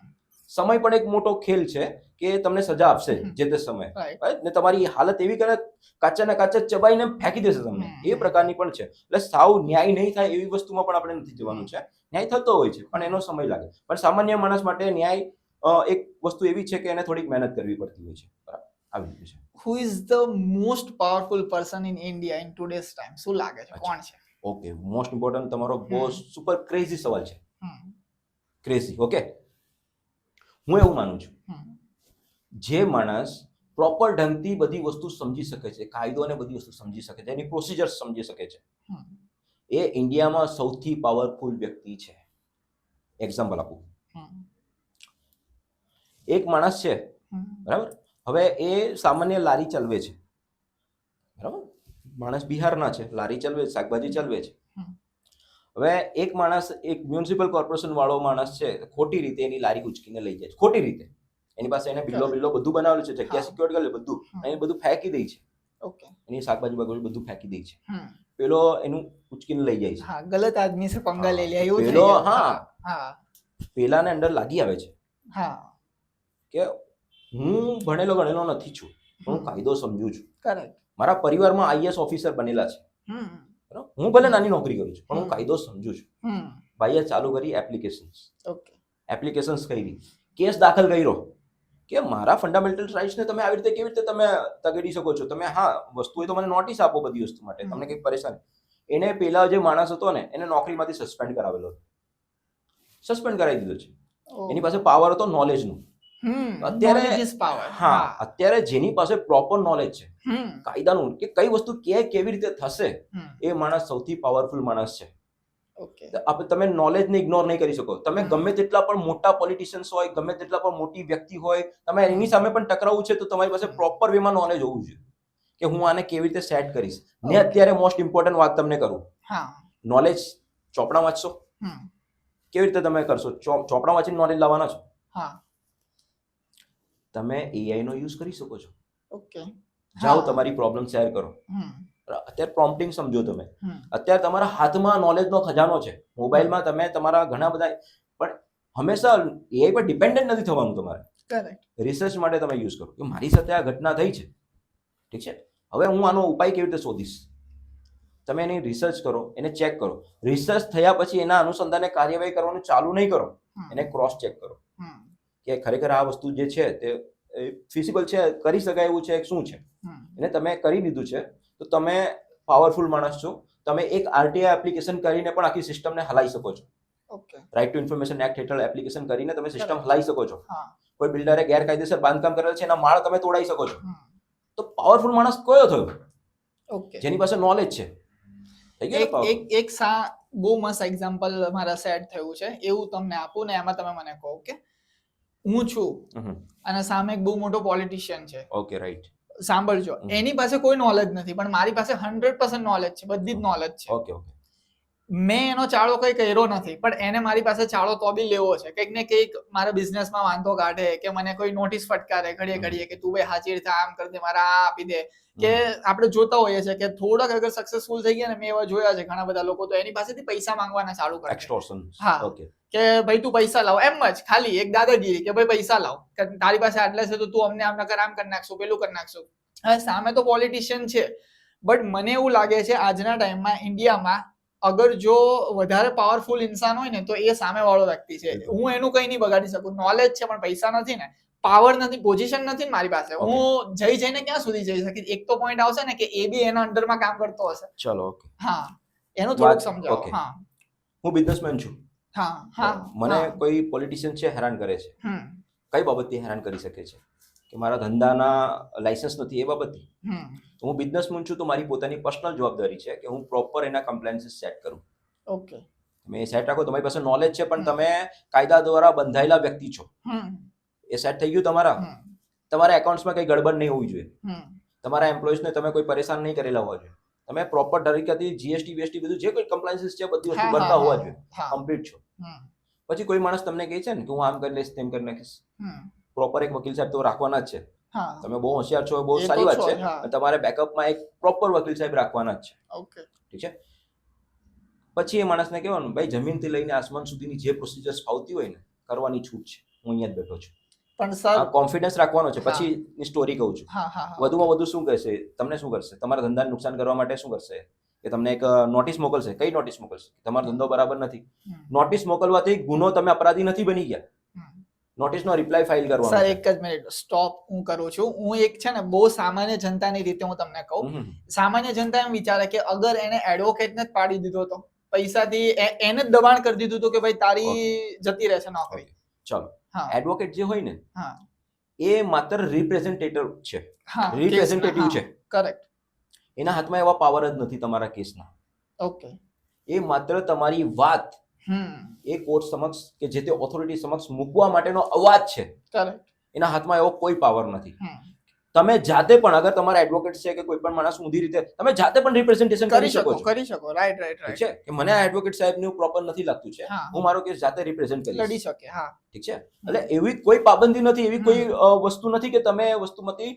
સમય પણ એક મોટો ખેલ છે કે તમને સજા આપશે જે તે સમયે, Right. right? ને તમારી હાલત એવી કરે, કાચા જ ચબાઈને ફેંકી દેશે તમને. હમ. એ પ્રકારની પણ છે. એટલે સાવ ન્યાય નહીં થાય એવી વસ્તુમાં પણ આપણે નથી જવાનું છે. ન્યાય થતો હોય છે, પણ એનો સમય લાગે. પણ સામાન્ય માણસ માટે ન્યાય એક વસ્તુ એવી છે કે એને થોડીક મહેનત કરવી પડતી હોય છે. બરાબર, આવી રીતે છે. Who is the most powerful person in India in today's time? શું લાગે છે, કોણ છે? ઓકે, મોસ્ટ ઇમ્પોર્ટન્ટ તમારો બહુ સુપર ક્રેઝી સવાલ છે. હમ, ક્રેઝી, ઓકે. હું એવું માનું છું, હમ, જે માણસ પ્રોપર ઢંગથી બધી વસ્તુ સમજી શકે છે, કાયદો અને બધી વસ્તુ સમજી શકે છે, એની પ્રોસિજર સમજી શકે છે, હમ, એ ઇન્ડિયામાં સૌથી પાવરફુલ વ્યક્તિ છે. એક્ઝામ્પલ આપું. હમ, એક માણસ છે, હમ, બરાબર. હવે એ સામાન્ય લારી ચલાવે છે, બરાબર. માણસ બિહારના છે, લારી ચલાવે છે, શાકભાજી ચલાવે છે. હમ. હવે એક માણસ, એક મ્યુનિસિપલ કોર્પોરેશન વાળો માણસ છે, ખોટી રીતે એની લારી ઉચકીને લઈ જાય છે, ખોટી રીતે. એની પાસે એને બિલ્લો બધું બનાવેલું છે, જગ્યા હા. સિક્યોર કરેલું બધું, અને એ બધું ફેંકી દે છે. Okay. એની શાકભાજી બાગોળી બધું ફેંકી દે છે. હમ. પેલો એનું ઉચકીને લઈ જાય છે. હા, ગલત આદમી સે પંગા હા, લે लिया એવું થઈ પેલો, ગયું. હા, હા પેલાને અંદર લાગી આવે છે હા કે હું ભણેલો ગણેલો નથી છું, પણ હું હમ. કાયદો સમજુ છું. કરેક્ટ. મારા પરિવારમાં આઈએસ ઓફિસર બનેલા છે, હમ, બરાબર. હું ભલે નાની નોકરી કરું છું, પણ હું હમ. કાયદો સમજુ છું. હમ. ભાઈએ ચાલુ કરી Okay. એપ્લિકેશન્સ કરી, કેસ દાખલ કર્યો કે મારા ફંડામેન્ટલ રાઇટ્સને તમે આવી રીતે કેવી રીતે તમે તગેડી શકો છો. તમે, હા, વસ્તુ હોય તો મને નોટિસ આપો બધી વસ્તુ માટે, તમને કંઈક પરેશાની. એને પેલા જે માણસ હતો ને, એને નોકરીમાંથી સસ્પેન્ડ કરાવેલો હતો, સસ્પેન્ડ કરાવી દીધો છે. Oh. એની પાસે પાવર હતો નોલેજનો. અત્યારે, Knowledge is power. હા, અત્યારે જેની પાસે પ્રોપર નોલેજ છે હમ, કાયદાનું, કે કઈ વસ્તુ કેવી રીતે થશે, હમ. એ માણસ સૌથી પાવરફુલ માણસ છે. Okay. તમે નોલેજને ઇગ્નોર નહીં કરી શકો. તમે હમ. ગમે તેટલા પણ મોટા પોલિટિશિયન્સ હોય, ગમે તેટલા પણ મોટી વ્યક્તિ હોય, તમે એની સામે પણ ટકરાવવું છે તો તમારી પાસે પ્રોપર વેમાં નોલેજ હોવું જોઈએ કે હું આને કેવી રીતે સેટ કરીશ. ને Okay. અત્યારે મોસ્ટ ઇમ્પોર્ટન્ટ વાત તમને કરું, હા. નોલેજ ચોપડા વાંચશો, હમ. કેવી રીતે તમે કરશો? ચોપડા વાંચીને નોલેજ લાવવાના છો. હા. તમે એઆઈ નો યુઝ કરી શકો છો. Okay. જાઓ, હા. તમારી પ્રોબ્લેમ શેર કરો. હમ, અત્યારે પ્રોમ્પ્ટિંગ સમજો તમે. હમ. અત્યારે તમારા હાથમાં નોલેજનો ખજાનો છે. મોબાઈલમાં તમે તમારા ઘણા બધા, પણ હંમેશા એઆઈ પર ડિપેન્ડન્ટ નથી થવાનું તમારે. Correct. રિસર્ચ માટે તમે યુઝ કરો કે મારી સાથે આ ઘટના થઈ છે, ઠીક છે, હવે હું આનો ઉપાય કેવી રીતે શોધીશ. તમે એની રિસર્ચ કરો, એને ચેક કરો. રિસર્ચ થયા પછી એના અનુસંધાને કાર્યવાહી કરવાનું ચાલુ નહીં કરો, હમ, એને ક્રોસ ચેક કરો હમ, કે ખરેખર આ વસ્તુ જે છે તે ફિઝિબલ છે, કરી શકાય એવું છે, શું છે. હમ. એને તમે કરી દીધું છે તો તમે પાવરફુલ માણસ છો. તમે એક આરટીઆઈ એપ્લિકેશન કરીને પણ આખી સિસ્ટમને હલાવી શકો છો. Okay. Right to information act હેઠળ એપ્લિકેશન કરીને તમે સિસ્ટમ Correct. હલાવી શકો છો. હા. કોઈ બિલ્ડરે ગેરકાયદેસર બાંધકામ કરેલ છે, એના માળ તમે તોડાવી શકો છો. હમ. તો પાવરફુલ માણસ કયો થયો? Okay. જેની પાસે નોલેજ છે. થઈ ગયો ને એક powerful? એક બહુ મસ્ત એક્ઝામ્પલ મારા સેટ થયું છે, એવું તમને આપું ને એમાં તમે મને કહો કે હું છું અને સામે એક બહુ મોટો પોલિટિશિયન છે. Okay, right. સાંભળજો, એની પાસે કોઈ નોલેજ નથી, પણ મારી પાસે 100% નોલેજ છે, બધી જ નોલેજ છે. Okay, okay. મેં એનો ચાળો કઈ કર્યો નથી, પણ એને મારી પાસે ચાળો તો બી લેવો છે. કંઈક ને કંઈક મારા બિઝનેસમાં વાંધો કાઢે, કે મને કોઈ નોટિસ ફટકારે ઘડીએ ઘડીએ કે તું ભાઈ હાજર થા, આમ કરી દે, મારા આ આપી દે. કે આપણે જોતા હોઈએ છીએ કે થોડાક અગર સક્સેસફુલ થઈ ગયા ને, મેં એવા જોયા છે ઘણા બધા લોકો, તો એની પાસેથી પૈસા માંગવાના ચાલુ કરે. એક્સટોર્શન. હા. ઓકે. કે ભાઈ તું પૈસા લાવ, એમ જ ખાલી એક દાદાગીરી કે ભાઈ પૈસા લાવ, કે તારી પાસે આટલા છે તો તું અમને આમ નકર આમ કરી નાખશું, પેલું કરી નાખશું. હવે સામે તો પોલિટિશિયન છે, બટ મને એવું લાગે છે આજના ટાઈમમાં ઇન્ડિયામાં અગર જો વધારે પાવરફુલ ઇન્સાન હોય ને, તો એ સામે વાળો વ્યક્તિ છે. હું એનું કઈ નહીં બગાડી શકું. નોલેજ છે પણ પૈસા નથી ને, પાવર નથી, પોઝિશન નથી ને મારી પાસે. હું જઈને ક્યાં સુધી જઈ શકીશ? એક તો પોઈન્ટ આવશે ને કે એ બી એના અંડરમાં કામ કરતો હશે. ચલો, ઓકે. હા, એનું થોડુંક સમજાવો. okay. હા. હું બિઝનેસમેન છું, હા મને કોઈ પોલિટિશિયન છે હેરાન કરે છે, કઈ બાબતથી હેરાન કરી શકે છે કે મારા ધંધાના લાયસન્સ નથી એ બાબતથી. તો હું બિઝનેસમેન છું તો મારી પોતાની પર્સનલ જવાબદારી છે કે હું પ્રોપર એના કમ્પ્લાયન્સીસ સેટ કરું. ઓકે, તમે એ સેટ રાખો, તમારી પાસે નોલેજ છે પણ તમે કાયદા દ્વારા બંધાયેલા વ્યક્તિ છો, એ સેટ થઈ ગયું તમારા. તમારા એકાઉન્ટ્સમાં કઈ ગડબડ નહીં હોવી જોઈએ, તમારા એમ્પ્લોઈઝને તમે કોઈ પરેશાન નહીં કરેલા હોવા જોઈએ, તમે પ્રોપર તરીકેથી જીએસટી બીએસટી બધું જે કોઈ કમ્પ્લાયન્સીસ છે બધી વસ્તુ ભરતા હોવા જોઈએ, કમ્પ્લીટ છો. પછી કોઈ માણસ તમને કહે છે ને કે હું આમ કરી લઈશ તેમ કરી નાખીશ, પ્રોપર એક વકીલ સાહેબ તો રાખવાના જ છે. તમે બહુ હોશિયાર છો, બહુ સારી વાત છે, તમારે બેકઅપમાં એક પ્રોપર વકીલ સાહેબ રાખવાના જ છે. ઓકે, ઠીક છે. પછી એ માણસને કહેવાનું ભાઈ જમીનથી લઈને આસમાન સુધીની જે પ્રોસિજર્સ ફાવતી હોય ને કરવાની છૂટ છે, હું અહીંયા જ બેઠો છું. પણ સર કોન્ફિડન્સ રાખવાનો છે. પછી સ્ટોરી કહું છું. વધુમાં વધુ શું કરશે, તમને શું કરશે, તમારા ધંધાને નુકસાન કરવા માટે શું કરશે કે તમને એક નોટિસ મોકલશે. કઈ નોટિસ મોકલશે? તમારો ધંધો બરાબર નથી. નોટિસ મોકલવાથી ગુનો, તમે અપરાધી નથી બની ગયા. નોટિસનો રિપ્લાય ફાઇલ કરવાનો. સર એક જ મિનિટ સ્ટોપ હું કરું છું. હું એક છે ને બહુ સામાન્ય જનતાની રીતે હું તમને કહું, સામાન્ય જનતા એમ વિચારે કે અગર એને એડવોકેટને જ પાડી દીધો તો પૈસાથી એને જ દબાણ કરી દીધું તો કે ભાઈ તારી જતી રહેશે નોકરી. ચલો, એડવોકેટ જે હોય ને એ માત્ર રિપ્રેઝેન્ટેટિવ છે, રિપ્રેઝેન્ટેટિવ છે. કરેક્ટ. એના હાથમાં એવા પાવર જ નથી તમારા કેસના. ઓકે. એ માત્ર તમારી વાત એ કોર્ટ સમક્ષ કે જે તે ઓથોરિટી સમક્ષ મૂકવા માટેનો અવાજ છે. કરેક્ટ. એના હાથમાં એવો કોઈ પાવર નથી. તમે જાતે પણ અગર તમારા એડવોકેટ છે કે કોઈ પણ માણસ ઊંધી રીતે તમે જાતે પણ રિપ્રેઝન્ટેશન કરી શકો છો. કરી શકો. Right right right. છે કે મને આ એડવોકેટ સાહેબનું પ્રોપર નથી લાગતું છે, હું મારો કેસ જાતે રિપ્રેઝન્ટ કરીશ. લડી શકે. હા, ઠીક છે. એટલે એવી કોઈ પાબંદી નથી, એવી કોઈ વસ્તુ નથી કે તમે વસ્તુમાંથી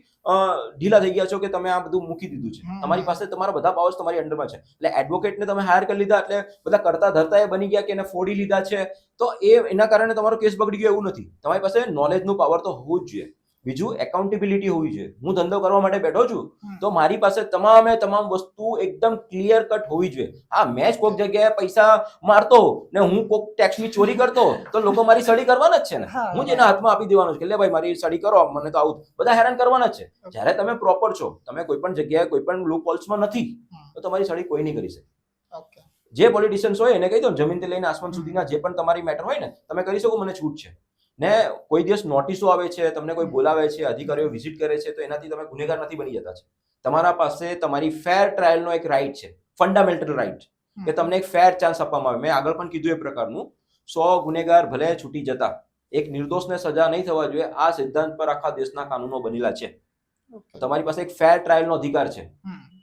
ઢીલા થઈ ગયા છો કે તમે આ બધું મૂકી દીધું છે. તમારી પાસે તમારા બધા પાવર્સ તમારી અંડરમાં છે. એટલે એડવોકેટને તમે હાયર કરી લીધા એટલે બધા કરતા ધરતા એ બની ગયા કે એને ફોડી લીધા છે, તો એના કારણે તમારો કેસ બગડી ગયો એવું નથી. તમારી પાસે નોલેજનું પાવર તો હોવું જ જોઈએ. બીજું એકાઉન્ટેબિલિટી હોવી જોઈએ. હું ધંધો કરવા માટે બેઠો છું તો મારી પાસે તમામ વસ્તુ એકદમ ક્લિયર કટ હોવી જોઈએ. હા, મેં જ કોઈક જગ્યાએ પૈસા મારતો ને હું કોઈક ટેક્સની ચોરી કરતો તો લોકો મારી સડી કરવાના જ છે ને. હું જ એના હાથમાં આપી દેવાનું છે કે લે ભાઈ મારી સડી કરો, મને તો આવું બધા હેરાન કરવાના જ છે. જ્યારે તમે પ્રોપર છો, તમે કોઈ પણ જગ્યાએ કોઈ પણ લૂપ હોલ્સમાં નથી તો તમારી સડી કોઈ નહીં કરી શકે. ઓકે. જે પોલિટિશિયન્સ હોય એને કહી દો જમીનથી લઈને આસમાન સુધીના જે પણ તમારી મેટર હોય ને તમે કરી શકો, મને છૂટ છે. ને કોઈ દિવસ નોટિસો આવે છે, તમને કોઈ બોલાવે છે, અધિકારીઓ વિઝિટ કરે છે તો એનાથી તમે ગુનેગાર નથી બની જતા છે. તમારા પાસે તમારી ફેર ટ્રાયલનો એક રાઇટ છે, ફંડામેન્ટલ રાઇટ, કે તમને એક ફેર ચાન્સ આપવામાં આવે. મેં આગળ પણ કીધું એ પ્રકારનું 100 ગુનેગાર ભલે છૂટી જતા, એક નિર્દોષને સજા નહીં થવા જોઈએ, આ સિદ્ધાંત પર આખા દેશના કાનૂનો બનેલા છે. તમારી પાસે એક ફેર ટ્રાયલનો અધિકાર છે.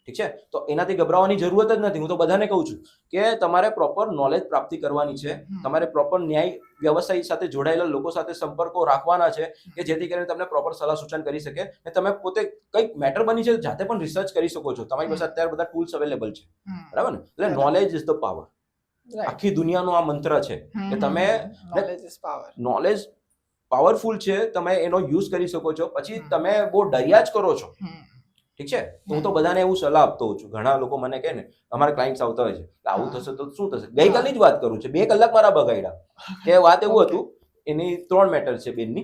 ઠીક છે. તો એનાથી ગભરાવાની જરૂરત જ નથી. હું તો બધાને કહું છું કે તમારે પ્રોપર નોલેજ પ્રાપ્તિ કરવાની છે, તમારે પ્રોપર ન્યાય વ્યવસાય સાથે જોડાયેલા લોકો સાથે સંપર્કો રાખવાના છે કે જેથી કરીને તમને પ્રોપર સલાહ સૂચન કરી શકે અને તમે પોતે કંઈક મેટર બની છે જાતે પણ રિસર્ચ કરી શકો છો. તમારી પાસે અત્યારે બધા ટૂલ્સ અવેલેબલ છે, બરાબર ને? એટલે નોલેજ ઇઝ ધ પાવર. આખી દુનિયાનો આ મંત્ર છે કે તમે નોલેજ પાવરફુલ છે, તમે એનો યુઝ કરી શકો છો. પછી તમે બહુ ડર્યા જ કરો છો, ઠીક છે. હું તો બધાને એવું સલાહ આપતો હોઉં છું. ઘણા લોકો મને કહે ને, અમારા ક્લાયન્ટ્સ આવતા હોય છે કે આવું થશે તો શું થશે. ગઈકાલની જ વાત કરું છું, 2 કલાક મારા બગાડ્યા. કે વાત એવું હતું, એની 3 મેટર છે બેનની.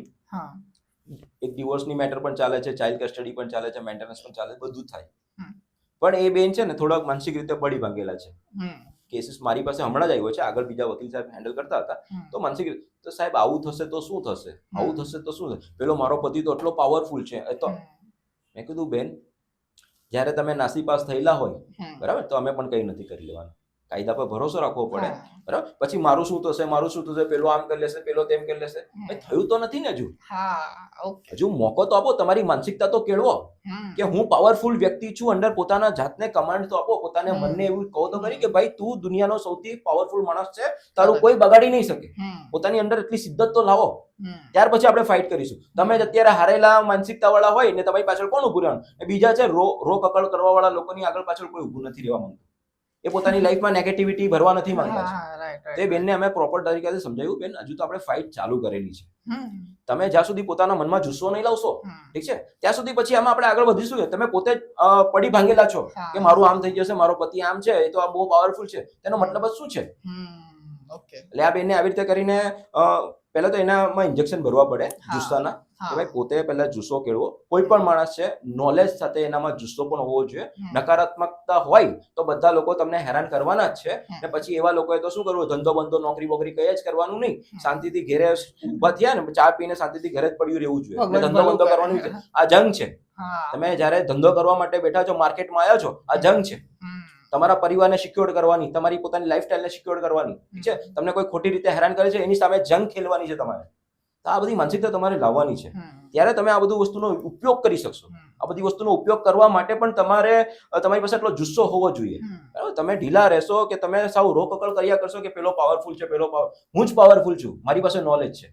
એક ડિવોર્સની મેટર પણ ચાલે છે, ચાઇલ્ડ કસ્ટડી પણ ચાલે છે, મેન્ટેનન્સ પણ ચાલે, બધું થાય. પણ એ બેન છે ને થોડાક માનસિક રીતે પડી ભાંગેલા છે. કેસીસ મારી પાસે હમણાં જ આવ્યો છે, આગળ બીજા વકીલ સાહેબ હેન્ડલ કરતા હતા. તો માનસિક તો સાહેબ આવું થશે તો શું થશે, આવું થશે તો શું થશે, પેલો મારો પતિ તો એટલો પાવરફુલ છે. તો મેં કીધું બેન, જ્યારે તમે નાસીપાસ થયેલા હોય, બરાબર, તો અમે પણ કંઈ નથી કરી લેવાનું. કાયદા પર ભરોસો રાખવો પડે, બરાબર. પછી મારું શું થશે, પેલો આમ કરી લેશે, પેલો તેમ કરી લેશે. થયું તો નથી ને હજુ. હજુ મોકો તો આપો, તમારી માનસિકતા તો કેળવો કે હું પાવરફુલ વ્યક્તિ છું. અંદર પોતાના જાતને કમાન્ડ તો આપો, પોતાને મનને એવું કહો તો કરી કે ભાઈ તું દુનિયાનો સૌથી પાવરફુલ માણસ છે, તારું કોઈ બગાડી નહીં શકે. પોતાની અંદર એટલી શિદ્દત તો લાવો, ત્યાર પછી આપણે ફાઇટ કરીશું. તમે જ અત્યારે હારેલા માનસિકતા વાળા હોય ને તમારી પાછળ કોણ ઉભું રહેવાનું? બીજા છે રો કકળ કરવા વાળા લોકોની આગળ પાછળ કોઈ ઉભું નથી રહેવા માંગતું. એ પોતાની લાઈફમાં નેગેટિવિટી ભરવા નથી માંગતા છે. તે બેનને અમે પ્રોપર તરીકેથી સમજાવ્યું, બેન હજુ તો આપણે ફાઇટ ચાલુ કરેલી છે. તમે જ્યાં સુધી પોતાના મનમાં જુસ્સો નહીં લાવશો, ઠીક છે, ત્યાં સુધી પછી આમાં આપણે આગળ વધીશું. તમે પોતે જ પડી ભાંગેલા છો કે મારું આમ થઈ જશે, મારો પતિ આમ છે, એ તો આ બહુ પાવરફુલ છે, તેનો મતલબ જ શું છે? એટલે આ બેનને આવી રીતે કરીને પહેલા તો એનામાં ઇન્જેક્શન ભરવા પડે જુસ્સાના, કે ભાઈ પોતે પહેલા જુસ્સો કેળવો. કોઈ પણ માણસ છે નોલેજ સાથે એનામાં જુસ્સો પણ હોવો જોઈએ. નકારાત્મકતા હોય તો બધા લોકો તમને હેરાન કરવાના જ છે. ને પછી એવા લોકોએ તો શું કરવું, ધંધો બંધો નોકરી બોકરી કઈ જ કરવાનું નહીં, શાંતિથી ઘેરે ઉભા થયા ને ચા પીને શાંતિથી ઘરે જ પડ્યું રહેવું જોઈએ. એટલે ધંધો બંધો કરવાનું છે. આ જંગ છે. તમે જયારે ધંધો કરવા માટે બેઠા છો, માર્કેટમાં આવ્યા છો, આ જંગ છે. તમારા પરિવારને સિક્યોર કરવાની, તમારી પોતાની લાઈફસ્ટાઈલને સિક્યોર કરવાની, ઠીક છે. તમને કોઈ ખોટી રીતે હેરાન કરે છે એની સામે જંગ ખેલવાની છે તમારે. તો આ બધી માનસિકતા તમારે લાવવાની છે. ત્યારે તમે આ બધું વસ્તુનો ઉપયોગ કરી શકશો. આ બધી વસ્તુનો ઉપયોગ કરવા માટે પણ તમારી પાસે એટલો જુસ્સો હોવો જોઈએ. બરાબર? તમે ઢીલા રહેશો કે તમે સાવ રોકકળ કર્યા કરશો કે પેલો પાવરફુલ છે, હું જ પાવરફુલ છું, મારી પાસે નોલેજ છે,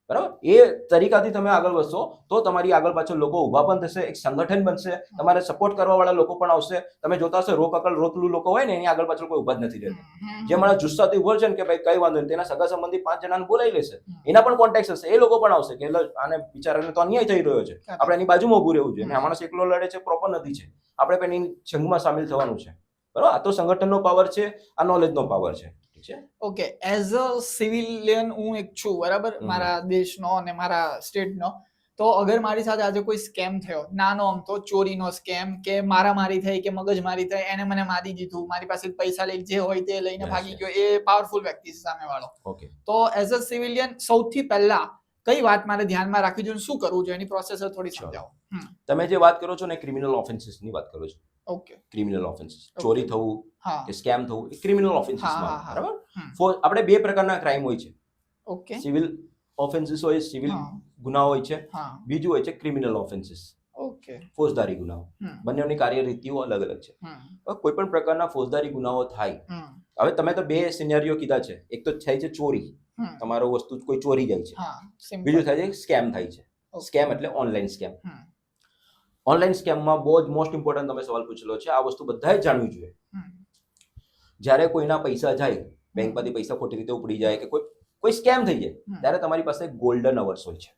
બરાબર, એ તરીકાથી તમે આગળ વધશો તો તમારી આગળ પાછળ લોકો ઊભા પણ થશે, એક સંગઠન બનશે, તમારે સપોર્ટ કરવા વાળા લોકો પણ આવશે. તમે જોતા હશો રોકકળ રોતલું લોકો હોય ને એની આગળ પાછળ કોઈ ઊભા જ નથી રહેતા. જે માણસ જુસ્સાથી ઉભો છે ને કે ભાઈ કઈ વાંધો નહીં, તેના સગા સંબંધી 5 જણાને બોલાવી લેશે, એના પણ કોન્ટેક્ટ હશે, એ લોકો પણ આવશે કે આને બિચારાને તો અન્યાય થઈ રહ્યો છે, આપણે એની બાજુમાં ઊભું રહેવું જોઈએ. આ માણસ એકલો લડે છે, પ્રોપર નથી છે, આપણે પણ એની જંગમાં સામેલ થવાનું છે. બરાબર? આ તો સંગઠનનો પાવર છે, આ નોલેજનો પાવર છે. ઓકે, એઝ અ સિવિલિયન હું એક છું, બરાબર, મારા દેશનો અને મારા સ્ટેટનો. તો અગર મારી સાથે આજે કોઈ સ્કેમ થયો, નાનો અમથો ચોરીનો સ્કેમ કે મારામારી થઈ કે મગજમારી થઈ, એને મને મારી દીધું, મારી પાસે પૈસા લઈ જે હોય તે લઈને ભાગી ગયો, એ પાવરફુલ વ્યક્તિ છે સામેવાળો. ઓકે, તો એઝ અ સિવિલિયન સૌથી પહેલા કઈ વાત મારે ધ્યાનમાં રાખવી જોઈએ, શું કરવું જોઈએ, એની પ્રોસેસ થોડી સમજાવો. તમે જે વાત કરો છો ને ક્રિમિનલ ઓફેન્સીસ ની વાત કરો છો. ઓકે, ક્રિમિનલ ઓફેન્સીસ, ચોરી થવું કે સ્કેમ થવું એ ક્રિમિનલ ઓફેન્સીસ માં, બરાબર? આપણે 2 પ્રકારના ક્રાઇમ હોય છે. ઓકે, સિવિલ ઓફેન્સીસ હોય, સિવિલ ગુનાઓ હોય છે. બીજું હોય છે ક્રિમિનલ ઓફેન્સીસ, ઓકે, ફોજદારી ગુનાઓ. બંનેની કાર્યરીતિઓ અલગ અલગ છે. કોઈ પણ પ્રકારના ફોજદારી ગુનાઓ થાય, હવે તમે તો 2 સિનેરિયો કીધા છે. એક તો થાય છે ચોરી, તમારો વસ્તુ કોઈ ચોરી જાય છે. બીજું થાય છે સ્કેમ થાય છે. સ્કેમ એટલે ઓનલાઈન સ્કેમ. ઓનલાઈન સ્કેમમાં બહુ જ મોસ્ટ ઇમ્પોર્ટન્ટ તમે સવાલ પૂછેલો છે. આ વસ્તુ બધાએ જાણવી જોઈએ. જ્યારે કોઈના પૈસા જાય, બેંકમાંથી પૈસા ખોટી રીતે ઉપડી જાય કે કોઈ સ્કેમ થઈ જાય, ત્યારે તમારી પાસે ગોલ્ડન અવર્સ હોય છે.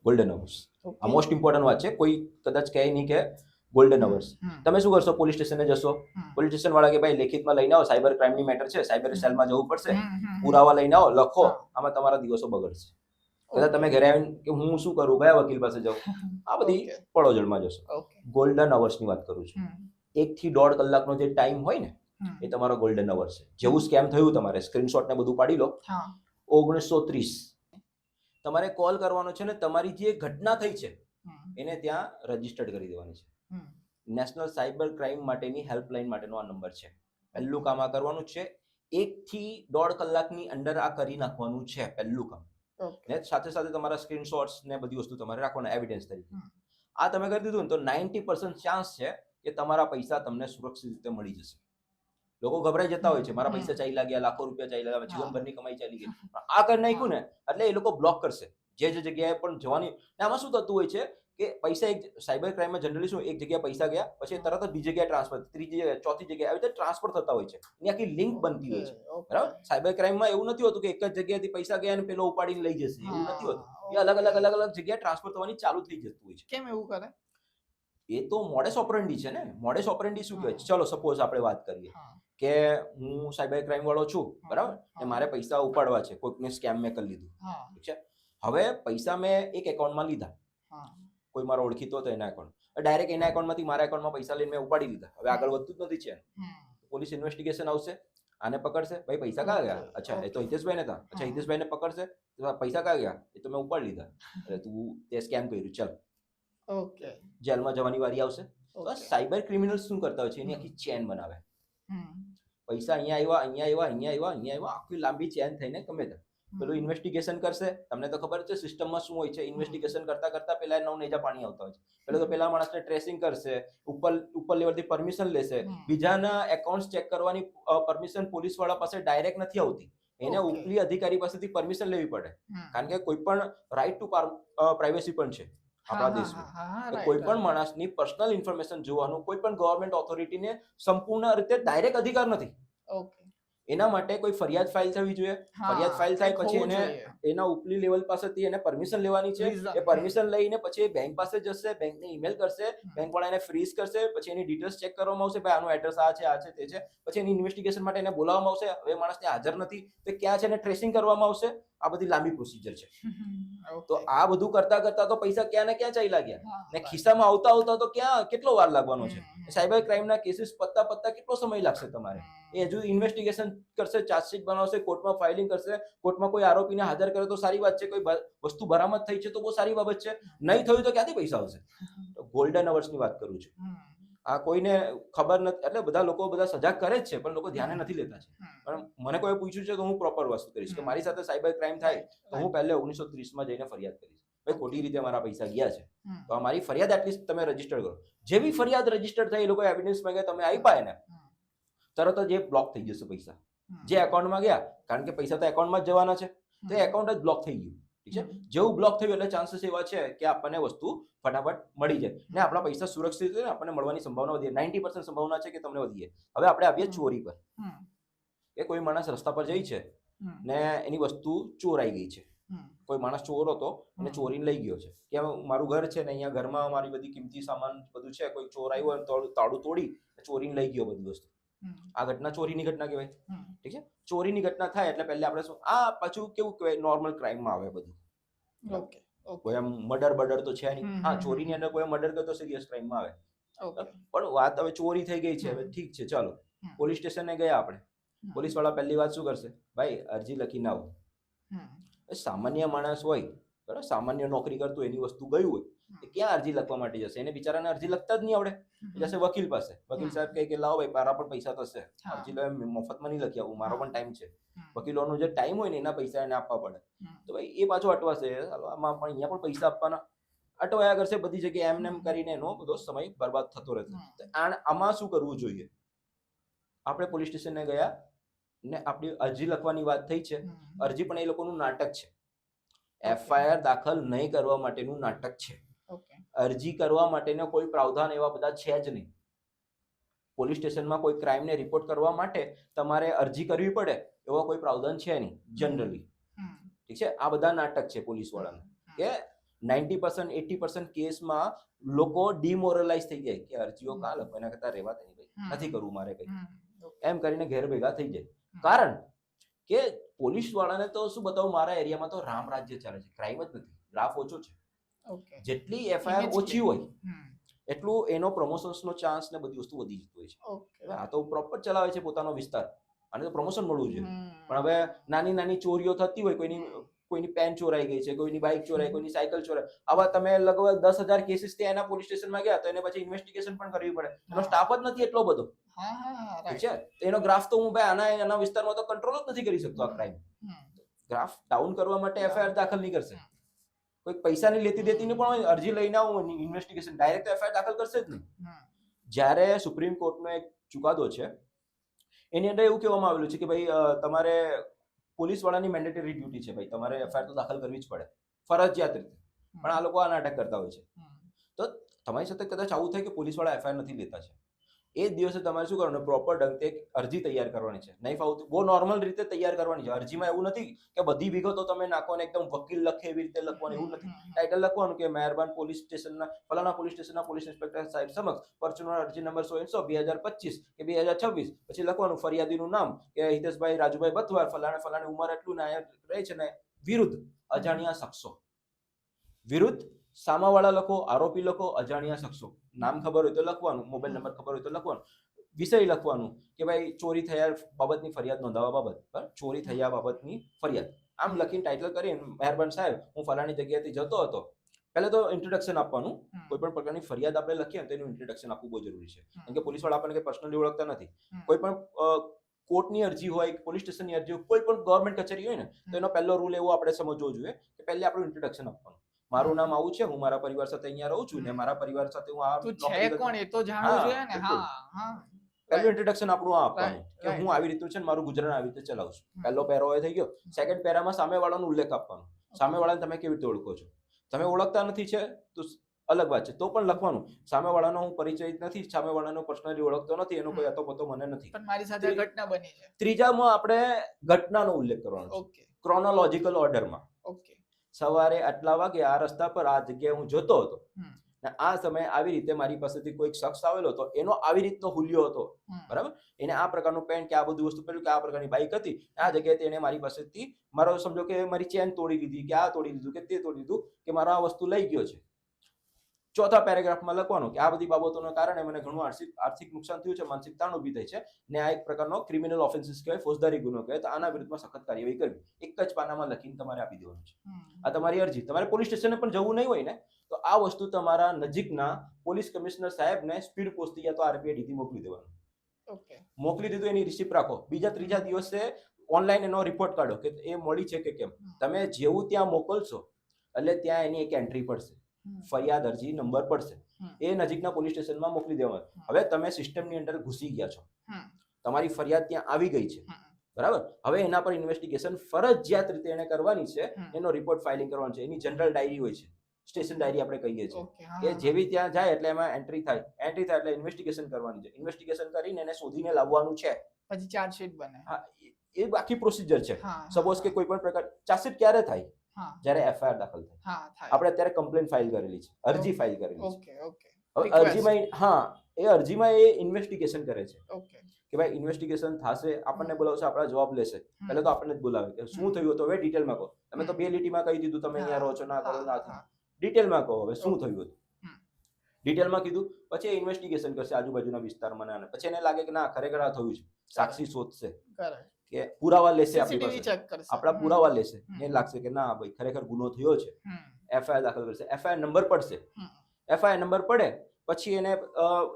ગોલ્ડન અવર્સ આ મોસ્ટ ઇમ્પોર્ટન્ટ વાત છે. કોઈ કદાચ કહે નહીં કે ગોલ્ડન અવર્સ. તમે શું કરશો? પોલીસ સ્ટેશને જશો, પોલીસ સ્ટેશન વાળા કે ભાઈ લેખિતમાં લઈને આવો, સાયબર ક્રાઇમની મેટર છે, સાયબર સેલમાં જવું પડશે, પુરાવા લઈને આવો, લખો, આમાં તમારા દિવસો બગડશે. કદાચ તમે ઘરે આવીને કે હું શું કરું, કયા વકીલ પાસે જાઉં, આ બધી પડોજળમાં જશો. ગોલ્ડન અવર્સની વાત કરું છું. 1 થી 1.5 કલાકનો જે ટાઈમ હોય ને, એ તમારો ગોલ્ડન અવર છે. જેવું સ્કેમ થયું, તમારે સ્ક્રીનશોટ ને બધું પાડી લો. 1930 તમારે કોલ કરવાનો છે ને તમારી જે ઘટના થઈ છે એને ત્યાં રજીસ્ટર્ડ કરી દેવાની છે. નેશનલ સાયબર ક્રાઇમ માટેની હેલ્પલાઇન માટેનો આ નંબર છે. પહેલું કામ આ કરવાનું છે. 1 થી 1.5 કલાકની અંદર આ કરી નાખવાનું છે પહેલું કામ. ને સાથે સાથે તમારા સ્ક્રીનશોટ્સ ને બધી વસ્તુ તમારે રાખવાના એવિડન્સ તરીકે. આ તમે કરી દીધું ને તો 90% ચાન્સ છે કે તમારા પૈસા તમને સુરક્ષિત રીતે મળી જશે. લોકો ગભરાઈ જતા હોય છે, મારા પૈસા ચાલ્યા ગયા, લાખો રૂપિયા ચાલ્યા ગયા, જીવનભરની કમાઈ ચાલી ગઈ. આ કરી નાખ્યું ને એટલે એ લોકો બ્લોક કરશે જે જગ્યાએ પણ જવાની. આમાં શું થતું હોય છે કે પૈસા એક સાયબર ક્રાઇમમાં જનરલી શું, એક જગ્યાએ પૈસા ગયા પછી તરત જ બીજી જગ્યાએ ટ્રાન્સફર, ત્રીજી જગ્યાએ, ચોથી જગ્યાએ આવી રીતે ટ્રાન્સફર થતા હોય છે. એની આખી લિંક બનતી હોય છે. બરાબર? સાયબર ક્રાઇમમાં એવું નથી હોતું કે એક જ જગ્યાએથી પૈસા ગયા અને પેલો ઉપાડીને લઈ જશે, એવું નથી હોતું. એ અલગ અલગ જગ્યાએ ટ્રાન્સફર થવાની ચાલુ થઈ જતું હોય છે. કેમ એવું કરે? એ તો મોડેસ ઓપરેન્ડી છે ને. મોડેસ ઓપરેન્ડી શું કહેવાય? ચલો સપોઝ આપણે વાત કરીએ કે હું સાયબર ક્રાઇમ વાળો છું, બરાબર, ને મારે પૈસા ઉપાડવા છે, કોઈકને સ્કેમ મેં કરી લીધું, ઠીક છે. હવે પૈસા મેં એક એકાઉન્ટમાં લીધા, કોઈ મારો ઓળખીતો હતો એના એકાઉન્ટ, ડાયરેક્ટ એના એકાઉન્ટમાંથી મારા એકાઉન્ટમાં પૈસા લઈને મેં ઉપાડી લીધા. હવે આગળ વધતું જ નથી છે. પોલીસ ઇન્વેસ્ટિગેશન આવશે, આને પકડશે, ભાઈ પૈસા ક્યાં ગયા? અચ્છા એ તો હિતેશભાઈ ને હતા. અચ્છા હિતેશભાઈને પકડશે, પૈસા ક્યાં ગયા? એ તો મેં ઉપાડી લીધા. એટલે તું તે સ્કેમ કર્યું, ચાલ ઓકે, જેલમાં જવાની વારી આવશે. તો સાયબર ક્રિમિનલ્સ શું કરતા હોય છે, એની આખી ચેન બનાવે. પૈસા અહીંયા આવ્યા, આખી લાંબી ચેન થઈને ગમે ત્યાં પેલું ઇન્વેસ્ટિગેશન કરશે. તમને તો ખબર છે સિસ્ટમમાં શું હોય છે. ઇન્વેસ્ટિગેશન કરતા પેલા 9 નેજા પાણી આવતા હોય છે. પેલો તો પેલા માણસને ટ્રેસિંગ કરશે, ઉપર લેવલથી પરમિશન લેશે. બીજાના એકાઉન્ટ ચેક કરવાની પરમિશન પોલીસ વાળા પાસે ડાયરેક્ટ નથી આવતી, એને ઉપલી અધિકારી પાસેથી પરમિશન લેવી પડે. કારણ કે કોઈ પણ રાઇટ ટુ પ્રાઇવેસી પણ છે આપણા દેશમાં. કોઈ પણ માણસની પર્સનલ ઇન્ફોર્મેશન જોવાનું કોઈ પણ ગવર્મેન્ટ ઓથોરિટીને સંપૂર્ણ રીતે ડાયરેક્ટ અધિકાર નથી. એના માટે કોઈ ફરિયાદ ફાઇલ થવી જોઈએ. ફરિયાદ ફાઇલ થાય પછી એને એના ઉપલી લેવલ પાસેથી એને પરમિશન લેવાની છે. એ પરમિશન લઈને પછી બેંક પાસે જશે, બેંકને ઈમેલ કરશે, બેંક વાળા એને ફ્રીઝ કરશે, પછી એની ડિટેલ્સ ચેક કરવામાં આવશે, ભાઈ આનું એડ્રેસ આ છે તે છે. પછી એની ઇન્વેસ્ટિગેશન માટે એને બોલાવવામાં આવશે. હવે માણસ ત્યાં હાજર નથી તો ક્યાં છે એને ટ્રેસિંગ કરવામાં આવશે. આ બધી લાંબી પ્રોસિજર છે. તો Okay. આ બધું કરતા કરતા તો પૈસા ક્યાં ને ક્યાં ચાલ્યા ગયા હા, ને right. ખિસ્સામાં આવતા આવતા તો ક્યાં કેટલો વાર લાગવાનો છે હમ, સાયબર ક્રાઇમના કેસીસ પત્તા કેટલો સમય લાગશે તમારે એ હજુ ઇન્વેસ્ટિગેશન કરશે, ચાર્જશીટ બનાવશે, કોર્ટમાં ફાઇલિંગ કરશે, કોર્ટમાં કોઈ આરોપીને હાજર કરે તો સારી વાત છે, કોઈ વસ્તુ બરામદ થઈ છે તો બહુ સારી બાબત છે, નહીં થયું તો ક્યાંથી પૈસા આવશે? તો ગોલ્ડન અવર્સની વાત કરું છું. હમ, આ કોઈને ખબર નથી, એટલે બધા લોકો સજાગ કરે જ છે પણ લોકો ધ્યાને નથી લેતા છે. પણ મને કોઈ પૂછ્યું છે તો હું પ્રોપર વસ્તુ કરીશ કે મારી સાથે સાયબર ક્રાઇમ થાય તો હું પહેલે 1930 જઈને ફરિયાદ કરીશ, ભાઈ ખોટી રીતે મારા પૈસા ગયા છે તો મારી ફરિયાદ એટલીસ્ટ તમે રજીસ્ટર કરો. જેવી ફરિયાદ રજીસ્ટર થઈ, એ લોકો એવિડન્સ માંગે, તમે આપ્યા એને તરત જ એ બ્લોક થઈ જશે પૈસા જે એકાઉન્ટમાં ગયા, કારણ કે પૈસા તો એકાઉન્ટમાં જ જવાના છે, તો એ એકાઉન્ટ જ બ્લોક થઈ ગયું. ઠીક છે, જેવું બ્લોક થયું એટલે ચાન્સીસ એવા છે કે આપણને વસ્તુ ફટાફટ મળી જાય ને આપણા પૈસા સુરક્ષિત છે, આપણને મળવાની સંભાવના વધી 90% સંભાવના છે કે તમને વધી જાય. હવે આપણે આવીએ ચોરી પર કે કોઈ માણસ રસ્તા પર જઈ છે ને એની વસ્તુ ચોરાઈ ગઈ છે, કોઈ માણસ ચોર હતો અને ચોરીને લઈ ગયો છે કે મારું ઘર છે ને અહીંયા ઘરમાં મારી બધી કિંમતી સામાન બધું છે, કોઈ ચોર આવ્યો અને તાળું તોડી ચોરીને લઈ ગયો બધી વસ્તુ. આ ઘટના ચોરીની ઘટના કહેવાય. ઠીક છે, ચોરીની ઘટના થાય એટલે પહેલા આપણે શું, આ પાછું કેવું કહેવાય, નોર્મલ ક્રાઇમમાં આવે બધું. Okay. કોઈ આમ મર્ડર તો છે નહીં. હા, ચોરીની અંદર કોઈ મર્ડર કરે તો સિરિયસ ક્રાઇમમાં આવે. Okay. પણ વાત હવે ચોરી થઈ ગઈ છે, હવે ઠીક છે, ચાલો પોલીસ સ્ટેશને ગયા આપણે. પોલીસ વાળા પહેલી વાત શું કરશે, ભાઈ અરજી લખીને આવો. સામાન્ય માણસ હોય, બરાબર, સામાન્ય નોકરી કરતું એની વસ્તુ ગયું હોય, એ ક્યાં અરજી લખવા માટે જશે? એને બિચારાને અરજી લખતા જ નહીં આવડે. જશે વકીલ પાસે, વકીલ સાહેબ કહે કે લાવો ભાઈ, મારા પણ પૈસા થશે, અરજી લે, મફતમાં નહીં લખી આવું, મારો પણ ટાઈમ છે. વકીલોનો જે ટાઈમ હોય ને એના પૈસા એને આપવા પડે, તો ભાઈ એ પાછો અટવાશે, આમાં પણ અહીંયા પણ પૈસા આપવાના, અટવાયા કરશે બધી જગ્યાએ, એમ કરીને એનો બધો સમય બરબાદ થતો રહેશે. આમાં શું કરવું જોઈએ? આપણે પોલીસ સ્ટેશને ગયા ને આપણી અરજી લખવાની વાત થઈ છે, અરજી પણ એ લોકોનું નાટક છે. એફઆઈઆર દાખલ નહીં કરવા માટેનું નાટક છે. અરજી કરવા માટેનો કોઈ પ્રાવધાન એવા બધા છે જ નહીં. પોલીસ સ્ટેશનમાં કોઈ ક્રાઇમને રિપોર્ટ કરવા માટે તમારે અરજી કરવી પડે એવા કોઈ પ્રાવધાન છે નહીં જનરલી. ઠીક છે, આ બધા નાટક છે પોલીસ વાળાના કે 90% 80% કેસમાં લોકો ડિમોરલાઇઝ થઈ જાય કે અરજીઓ કાં લખો, એના કરતા રહેવા દે, ભાઈ નથી કરવું મારે કઈ, એમ કરીને ઘેર ભેગા થઈ જાય. કારણ કે પોલીસ વાળાને તો શું બતાવું, મારા એરિયામાં તો રામ રાજ્ય ચાલે છે, ક્રાઇમ જ નથી, ગ્રાફ ઓછો છે. જેટલી એફઆઈઆર ઓછી હોય એટલું એનો પ્રમોશન્સનો ચાન્સ ને બધી વસ્તુ વધી જતી હોય છે. આ તો પ્રોપર ચલાવે છે પોતાનો વિસ્તાર, આને તો પ્રમોશન મળવું જોઈએ. પણ હવે નાની નાની ચોરીઓ થતી હોય, કોઈની પેન ચોરાઈ ગઈ છે, કોઈની બાઇક ચોરાઈ, કોઈની સાયકલ ચોરાઈ, આવા તમે લગભગ 10,000 કેસીસ ત્યાં એના પોલીસ સ્ટેશનમાં ગયા તો એને પછી ઇન્વેસ્ટિગેશન પણ કરવી પડે, એનો સ્ટાફ જ નથી એટલો બધો. ઠીક છે, એનો ગ્રાફ તો હું ભાઈ આના વિસ્તારમાં તો કંટ્રોલ જ નથી કરી શકતો. આ ક્રાઇમ ગ્રાફ ડાઉન કરવા માટે એફઆઈઆર દાખલ નહીં કરશે, કોઈ પૈસાની લેતી દેતીની પણ અરજી લઈને આવું ઇન્વેસ્ટિગેશન, ડાયરેક્ટ એફઆઈઆર દાખલ કરશે જ નહીં. જ્યારે સુપ્રીમ કોર્ટનો એક ચુકાદો છે એની અંદર એવું કહેવામાં આવેલું છે કે ભાઈ તમારે પોલીસ વાળાની મેન્ડેટરી ડ્યુટી છે, ભાઈ તમારે એફઆઈઆર તો દાખલ કરવી જ પડે ફરજિયાત રીતે. પણ આ લોકો આ નાટક કરતા હોય છે. તો તમારી સાથે કદાચ આવું થાય કે પોલીસ વાળા એફઆઈઆર નથી લેતા છે, એ જ દિવસે તમારે શું કરવાનું, પ્રોપર ઢંગથી એક અરજી તૈયાર કરવાની છે. નહીં ફાવતું બહુ નોર્મલ રીતે તૈયાર કરવાની છે. અરજીમાં એવું નથી કે બધી વિગતો તમે નાખો ને એકદમ વકીલ લખે એવી રીતે લખવાનું, એવું નથી. ટાઇટલ લખવાનું કે મહેરબાન પોલીસ સ્ટેશનના ફલાણા પોલીસ સ્ટેશનના પોલીસ ઇન્સ્પેક્ટર સાહેબ સમક્ષ પરચુનર અરજી નંબર 100/2025 કે 2026, પછી લખવાનું ફરિયાદીનું નામ કે હિતેશભાઈ રાજુભાઈ બથવાર, ફલાણે ઉંમર એટલું ને અહીંયા રહે છે ને, વિરુદ્ધ અજાણ્યા શખ્સો, વિરુદ્ધ સામાવાળા લખો, આરોપી લખો, અજાણ્યા શખ્સો, નામ ખબર હોય તો લખવાનું, મોબાઈલ નંબર ખબર હોય તો લખવાનું, વિષય લખવાનું કે ભાઈ ચોરી થયા બાબતની ફરિયાદ નોંધાવવા બાબત, બરાબર, ચોરી થયા બાબતની ફરિયાદ, આમ લખીને ટાઇટલ કરીને મહેરબાન સાહેબ હું ફલાણી જગ્યાએથી જતો હતો. પહેલા તો ઇન્ટ્રોડક્શન આપવાનું. કોઈ પણ પ્રકારની ફરિયાદ આપણે લખીએ તો એનું ઇન્ટ્રોડક્શન આપવું બહુ જરૂરી છે, કારણ કે પોલીસ વાળા આપણને કઈ પર્સનલી ઓળખતા નથી. કોઈ પણ કોર્ટની અરજી હોય, પોલીસ સ્ટેશનની અરજી હોય, કોઈ પણ ગવર્મેન્ટ કચેરી હોય ને, તો એનો પહેલો રૂલ એવો આપણે સમજવો જોઈએ કે પહેલા આપણું ઇન્ટ્રોડક્શન આપવાનું. મારું નામ આવું છે, હું મારા પરિવાર સાથે અહીંયા રહું છું ને મારા પરિવાર સાથે હું આ છે કોણ એ તો જાણવું જોઈએ ને. હા, પહેલું ઇન્ટ્રોડક્શન આપણું આ આપવાનું કે હું આવી રીતનું છે ને મારું ગુજરાન આવી રીતે ચલાવું છું. પહેલો પેરો એ થઈ ગયો. સેકન્ડ પેરામાં સામેવાળાનો ઉલ્લેખ આપવાનો, સામેવાળાને તમે કેવી રીતે ઓળખો છો. તમે ઓળખતા નથી છે તો અલગ વાત છે, તો પણ લખવાનું સામેવાળાનો હું પરિચય નથી, સામેવાળાનો પર્સનલી ઓળખતો નથી, એનો કોઈ અતો મને નથી, પણ મારી સાથે ઘટના બની છે. ત્રીજામાં આપણે ઘટનાનો ઉલ્લેખ કરવાનો છે, ક્રોનોલોજીકલ ઓર્ડરમાં. સવારે આટલા વાગે આ રસ્તા પર આ જગ્યાએ હું જતો હતો, ને આ સમયે આવી રીતે મારી પાસેથી કોઈક શખ્સ આવેલો હતો, એનો આવી રીતનો હુલિયો હતો, બરાબર. એને આ પ્રકારનું પેન્ટ કે આ બધું વસ્તુ પહેર્યું કે આ પ્રકારની બાઇક હતી, આ જગ્યાએ એને મારી પાસેથી મારો સમજો કે મારી ચેન તોડી લીધી કે આ તોડી લીધું કે તે તોડી લીધું કે મારો આ વસ્તુ લઈ ગયો છે. ચોથા પેરેગ્રાફમાં લખવાનું કે આ બધી બાબતોના કારણે મને ઘણું આર્થિક નુકસાન થયું છે, માનસિક તાણ ઊભી થઈ છે ને આ એક પ્રકારનો ક્રિમિનલ ઓફેન્સીસ કહેવાય, ફોજદારી ગુનો કહેવાય, તો આના વિરુદ્ધમાં સખત કાર્યવાહી કરવી. એક જ પાનામાં લખીને તમારે આપી દેવાનું છે. આ તમારી અરજી. તમારે પોલીસ સ્ટેશને પણ જવું નહીં હોય ને, તો આ વસ્તુ તમારા નજીકના પોલીસ કમિશનર સાહેબને સ્પીડ પોસ્ટથી યા તો RPID થી મોકલી દેવાનું. મોકલી દીધું, એની રિસિપ્ટ રાખો. બીજા ત્રીજા દિવસે ઓનલાઈન એનો રિપોર્ટ કાઢો કે એ મળી છે કે કેમ. તમે જેવું ત્યાં મોકલશો એટલે ત્યાં એની એક એન્ટ્રી પડશે, ફરિયાદ અરજી નંબર પડશે, એ નજીકના પોલીસ સ્ટેશનમાં મોકલી દેવાનું. હવે તમે સિસ્ટમની અંદર ઘૂસી ગયા છો, તમારી ફરિયાદ ત્યાં આવી ગઈ છે, બરાબર. હવે એના પર ઇન્વેસ્ટિગેશન ફરજિયાત રીતે એને કરવાની છે, એનો રિપોર્ટ ફાઇલિંગ કરવાનો છે. એની જનરલ ડાયરી હોય છે, સ્ટેશન ડાયરી આપણે કહીએ છીએ, કે જેવી ત્યાં જાય એટલે એમાં એન્ટ્રી થાય એટલે ઇન્વેસ્ટિગેશન કરવાની છે. ઇન્વેસ્ટિગેશન કરીને એને શોધીને લાવવાનું છે, પછી ચાર્જશીટ બને. હા, એ બાકી પ્રોસિજર છે. સપોઝ કે કોઈ પણ પ્રકાર ચાર્જશીટ ક્યારે થાય? જ્યારે FIR દાખલ થાય. આપણે અત્યારે કમ્પ્લેન ફાઇલ કરેલી છે, અરજી ફાઇલ કરેલી છે. હવે અરજીમાં એ અરજીમાં એ ઇન્વેસ્ટિગેશન કરે છે કે ભાઈ ઇન્વેસ્ટિગેશન થશે, આપણને બોલાવશે, આપણા જવાબ લેશે. પહેલા તો આપણને જ બોલાવે કે શું થયું હતું, હવે ડિટેલમાં કહો. તમે તો 2 લીટીમાં કહી દીધું તમે અહીંયા રહો છો, ના કરો ના થાય. ડિટેલમાં કહો હવે શું થયું હતું. ડિટેલમાં કીધું, પછી એ ઇન્વેસ્ટિગેશન કરશે આજુબાજુના વિસ્તારમાં, અને પછી એને લાગે કે ના ખરેખર આ થયું છે, સાક્ષી શોધશે કે પુરાવા લેશે, આપણા પુરાવા લેશે, એને લાગશે કે ના ભાઈ ખરેખર ગુનો થયો છે, FIR દાખલ કરશે. FIR નંબર પડશે. FIR નંબર પડે પછી એને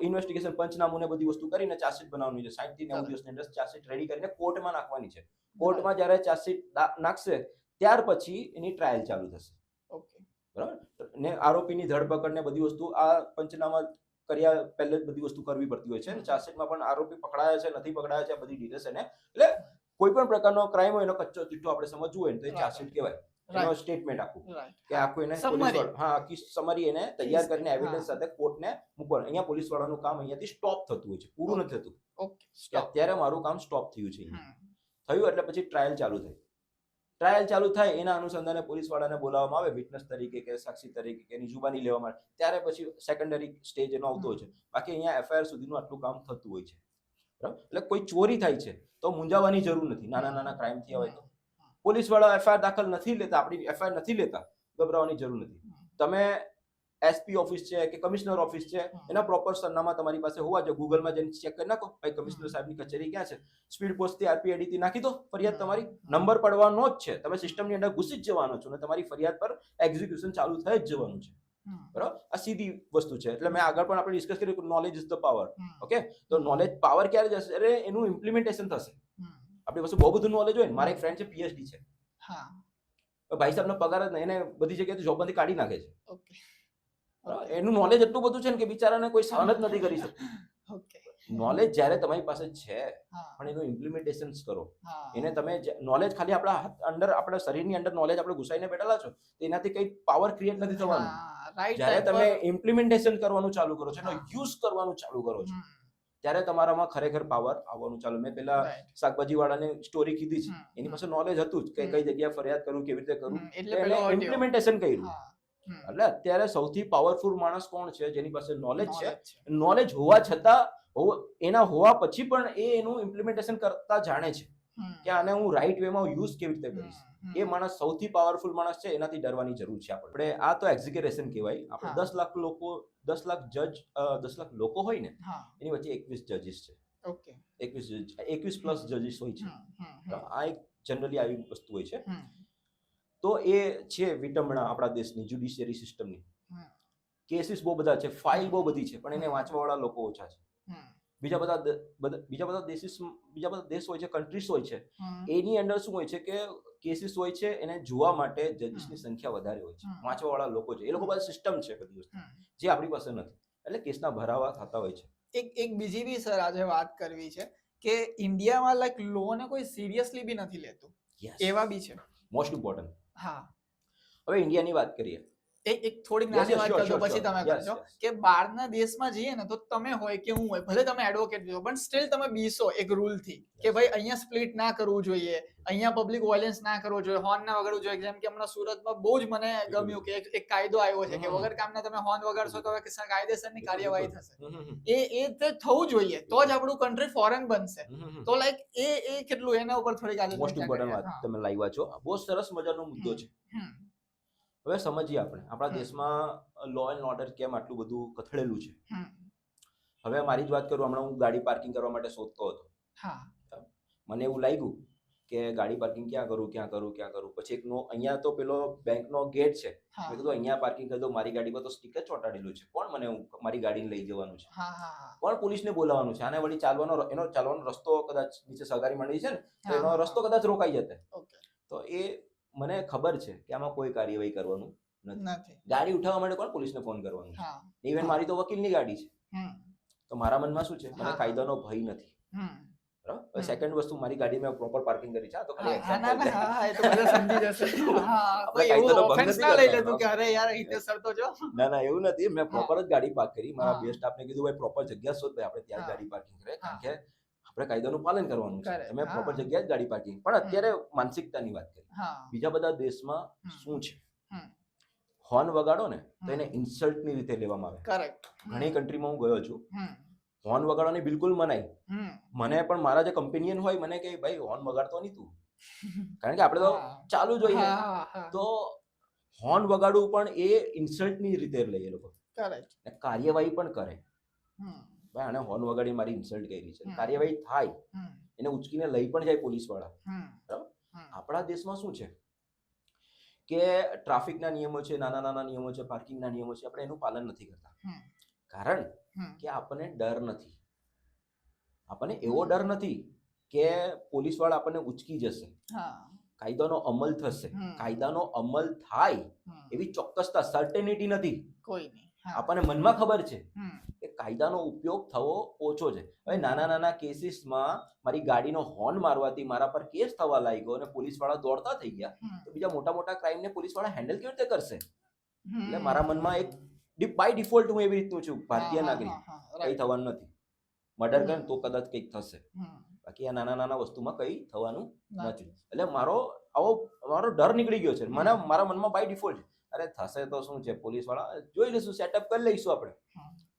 ઇન્વેસ્ટિગેશન પંચનામું ને બધી વસ્તુ કરીને ચાર્જશીટ બનાવવાની છે. 60 થી 90 દિવસની અંદર ચાર્જશીટ રેડી કરીને કોર્ટમાં નાખવાની છે. કોર્ટમાં જ્યારે ચાર્જશીટ નાખશે ત્યાર પછી એની ટ્રાયલ ચાલુ થશે, બરાબર. ને આરોપીની ધરપકડ ને બધી વસ્તુ આ પંચનામા કર્યા પહેલે જ બધી વસ્તુ કરવી પડતી હોય છે. અને ચાર્જશીટમાં પણ આરોપી પકડાયા છે નથી પકડાયા છે બધી ડિટેલ્સ એને, એટલે કોઈ પણ પ્રકારનો ક્રાઇમ હોય એનો કચ્ચો ચિઠ્ઠો આપણે સમજવું હોય ને તો એ ચાર્જશીટ કહેવાય. એનો સ્ટેટમેન્ટ આખું કે આખું એને આખી સમરી એને તૈયાર કરીને એવિડન્સ સાથે કોર્ટને મૂકવાનું. અહીંયા પોલીસ વાળાનું કામ અહીંયાથી સ્ટોપ થતું હોય છે, પૂરું નથી થતું. અત્યારે મારું કામ સ્ટોપ થયું છે. થયું એટલે પછી ટ્રાયલ ચાલુ થઈ. ટ્રાયલ ચાલુ થાય એના અનુસંધાને પોલીસ વાળાને બોલાવવામાં આવે વિટનેસ તરીકે કે સાક્ષી તરીકે કે એની જુબાની લેવામાં આવે. ત્યારે પછી સેકન્ડરી સ્ટેજ એનો આવતો હોય છે. બાકી અહીંયા FIR સુધીનું આટલું કામ થતું હોય છે, બરાબર. એટલે કોઈ ચોરી થાય છે તો મૂંઝાવાની જરૂર નથી. નાના નાના ક્રાઇમ થયા હોય તો પોલીસ વાળા FIR દાખલ નથી લેતા, આપણી FIR નથી લેતા, ગભરાવાની જરૂર નથી. તમે SP ઓફિસ છે કે કમિશનર ઓફિસ છે, એના પ્રોપર સરનામા તમારી પાસે હોવા જોઈએ. ગૂગલમાં જઈને ચેક કરી નાખો ભાઈ કમિશનર સાહેબની કચેરી ક્યાં છે, સ્પીડ પોસ્ટથી RPID થી નાખી દો ફરિયાદ. તમારી નંબર પડવાનો જ છે, તમે સિસ્ટમની અંદર ઘૂસી જ જવાનો છો અને તમારી ફરિયાદ પર એક્ઝિક્યુશન ચાલુ થઈ જ જવાનું છે, બરાબર. આ સીધી વસ્તુ છે. એટલે મેં આગળ પણ આપણે ડિસ્કસ કર્યું કે knowledge is the power. Okay, તો નોલેજ પાવર ક્યારે જશે? અરે એનું ઇમ્પ્લિમેન્ટેશન થશે. આપણી પાસે બહુ બધું નોલેજ હોય ને. મારા એક ફ્રેન્ડ છે PhD છે, ભાઈ સાહેબનો પગાર જ નહીં, એને બધી જગ્યાએ જોબમાંથી કાઢી નાખે છે. એનું નોલેજ એટલું બધું છે ને કે બિચારાને કોઈ સહન જ નથી કરી શકતું. નોલેજ જ્યારે તમારી પાસે છે પણ એનું ઇમ્પ્લિમેન્ટેશન કરો. એને તમે નોલેજ ખાલી આપણા અંદર આપણા શરીરની અંદર નોલેજ આપણે ઘુસાઈને બેઠેલા છો એનાથી કઈ પાવર ક્રિએટ નથી થવાનું. જ્યારે તમે ઇમ્પ્લિમેન્ટેશન કરવાનું ચાલુ કરો છો, એનો યુઝ કરવાનું ચાલુ કરો છો, ત્યારે તમારામાં ખરેખર પાવર આવવાનું ચાલુ. મેં પેલા શાકભાજી વાળાની સ્ટોરી કીધી છે, એની પાસે નોલેજ હતું જ કે કઈ જગ્યાએ ફરિયાદ કરું, કેવી રીતે કરું, એટલે ઇમ્પ્લિમેન્ટેશન કર્યું. એટલે અત્યારે સૌથી પાવરફુલ માણસ કોણ છે? જેની પાસે નોલેજ છે. નોલેજ હોવા છતાં એના હોવા પછી પણ એ એનું ઇમ્પ્લિમેન્ટેશન કરતા જાણે છે કે આને હું રાઈટ વેમાં યુઝ કેવી રીતે કરીશ. એ માણસ સૌથી પાવરફુલ માણસ છે. એનાથી ડરવાની જરૂર છે આપણે. આ તો એક્ઝિક્યુશન કહેવાય. આપણે 10 લાખ લોકો 10 લાખ જજ 10 લાખ લોકો હોય ને એની વચ્ચે 21 જજીસ છે. 21 પ્લસ જજીસ હોય છે. આ એક જનરલી આવી વસ્તુ હોય છે. તો એ છે વિટંબણા આપણા દેશની જ્યુડિશિયરી સિસ્ટમની. કેસીસ બહુ બધા છે, ફાઇલ બહુ બધી છે, પણ એને વાંચવા વાળા લોકો ઓછા છે. બીજા બધા દેશ હોય છે, કન્ટ્રીઝ હોય છે, એની અંદર શું હોય છે કે કેસીસ હોય છે, એને જોવા માટે જજીસની સંખ્યા વધારે હોય છે, વાંચવા વાળા લોકો છે, એ લોકો પાસે સિસ્ટમ છે બધી વસ્તુ, જે આપણી પાસે નથી. એટલે કેસના ભરાવા થતા હોય છે. એક બીજી બી સર આજે વાત કરવી છે કે ઇન્ડિયામાં લાઈક લો ને કોઈ સિરિયસલી બી નથી લેતું, એવા બી છે. Most important. હા, હવે ઇન્ડિયાની વાત કરીએ. એક થોડીક Yes, નાની yes, વાત sure, કરજો sure, પછી sure. તમે Yes, કરજો yes. કે બહારના દેશમાં જઈએ ને તો તમે હોય કે હું હોય ભલે તમે એડવોકેટ છો પણ સ્ટીલ તમે બીસો એક રૂલ થી કે Yes. ભાઈ અહીંયા સ્પ્લિટ ના કરવું જોઈએ, અહીંયા પબ્લિક વાયલન્સ ના કરવો જોઈએ, હોર્ન ના વગાડવું જોઈએ. જેમ કે હમણાં સુરતમાં બહુ જ મને ગમ્યું કે એક કાયદો આવ્યો છે કે વગર કામના તમે હોર્ન વગાડશો તો હવે કાયદેસરની કાર્યવાહી થશે. એ તો થવું જોઈએ તો જ આપણું કન્ટ્રી ફોરેન બનશે. તો લાઈક એ કેટલું એના ઉપર થોડીક આજે મોસ્ટ ઇમ્પોર્ટન્ટ વાત તમે લાવ્યા છો, બહુ સરસ મજાનો મુદ્દો છે. હવે સમજીએ આપણે આપણા દેશમાં લો એન્ડ ઓર્ડર કેમ આટલું બધું કથળેલું છે. હવે મારી જ વાત કરું, હમણાં હું ગાડી પાર્કિંગ કરવા માટે શોધતો હતો. મને એવું લાગ્યું કે ગાડી પાર્કિંગ ક્યાં કરું. પછી એકનો અહીંયા તો પેલો બેંકનો ગેટ છે, મેં કીધું અહીંયા પાર્કિંગ કરી દઉં, મારી ગાડી પર તો સ્ટીકર ચોંટાડેલું છે, કોણ મને મારી ગાડીને લઈ જવાનું છે, કોણ પોલીસને બોલાવવાનું છે, આને વળી ચાલવાનો રસ્તો કદાચ નીચે સહકારી મંડળી છે ને તો એનો રસ્તો કદાચ રોકાઈ જતે. તો એ મને ખબર છે કે આમાં કોઈ કાર્યવાહી કરવાનું નથી. ગાડી ઉઠાવવા માટે કોણ પોલીસને ફોન કરવાનું છે? ઇવન મારી તો વકીલની ગાડી છે. તો મારા મનમાં શું છે, મને કાયદાનો ભય નથી. બરાબર. સેકન્ડ વસ્તુ, મારી ગાડી મેં પ્રોપર પાર્કિંગ કરી છે. તો ખાલી એક્ઝામ્પલ છે. એ તો બધા સમજી જશે. આપણે કાયદાનો ભંગ નથી ના લઈ લે કરતા. તું કે અરે યાર હિતેસર તો જો. ના એવું નથી, મેં પ્રોપર જ ગાડી પાર્ક કરી. મારા બે સ્ટાફને કીધું ભાઈ પ્રોપર જગ્યા શોધ, ભાઈ આપણે ત્યાં ગાડી પાર્કિંગ કરે, કારણ કે આપણે કાયદાનું પાલન કરવાનું છે. તમે પ્રોપર જગ્યાએ જ ગાડી પાર્કિંગ. પણ અત્યારે માનસિકતાની વાત કરી. બીજા બધા દેશમાં શું છે, હોર્ન વગાડો ને તો એને ઇન્સલ્ટની રીતે લેવામાં આવે. કરેક્ટ. ઘણી કન્ટ્રીમાં હું ગયો છું, હોર્ન વગાડવાની બિલકુલ મનાઈ. મને પણ મારા જે કમ્પેનિયન હોય મને કે ભાઈ હોર્ન વગાડતો નહીં તું, કારણ કે આપણે તો ચાલુ જોઈએ. તો હોર્ન વગાડવું પણ એ ઇન્સલ્ટની રીતે લઈએ લોકો. કાર્યવાહી પણ કરે. ભાઈ આને હોર્ન વગાડી મારી ઇન્સલ્ટ કરી છે, કાર્યવાહી થાય, એને ઉચકીને લઈ પણ જાય પોલીસ વાળા. બરાબર. આપણા દેશમાં શું છે કે ટ્રાફિકના નિયમો છે, નાના નિયમો છે, પાર્કિંગના નિયમો છે, આપણે એનું પાલન નથી કરતા. કારણ કે આપણને ડર નથી. આપણને એવો ડર નથી કે પોલીસ વાળા આપણને ઉચકી જશે. કાયદાનો અમલ થશે, કાયદાનો અમલ થાય એવી ચોક્કસતા, સર્ટેનિટી નથી કોઈની. આપણને મનમાં ખબર છે કે કાયદાનો ઉપયોગ થવો ઓછો છે. હવે નાના કેસીસમાં મારી ગાડીનો હોર્ન મારવાથી મારા પર કેસ થવા લાગ્યો અને પોલીસ વાળા દોડતા થઈ ગયા, તો બીજા મોટા ક્રાઇમને પોલીસ વાળા હેન્ડલ કેવી રીતે કરશે? એટલે મારા મનમાં એક બાય ડિફોલ્ટ હું એવી રીતનું છું, ભારતીય નાગરિક, કઈ થવાનું નથી. મર્ડર કરે તો કદાચ કંઈક થશે, બાકી આ નાના વસ્તુમાં કઈ થવાનું નથી. એટલે મારો ડર નીકળી ગયો છે. મારા મનમાં બાય ડિફોલ્ટ અરે થશે તો શું છે, પોલીસ વાળા જોઈ લઈશું, સેટઅપ કરી લઈશું. આપણે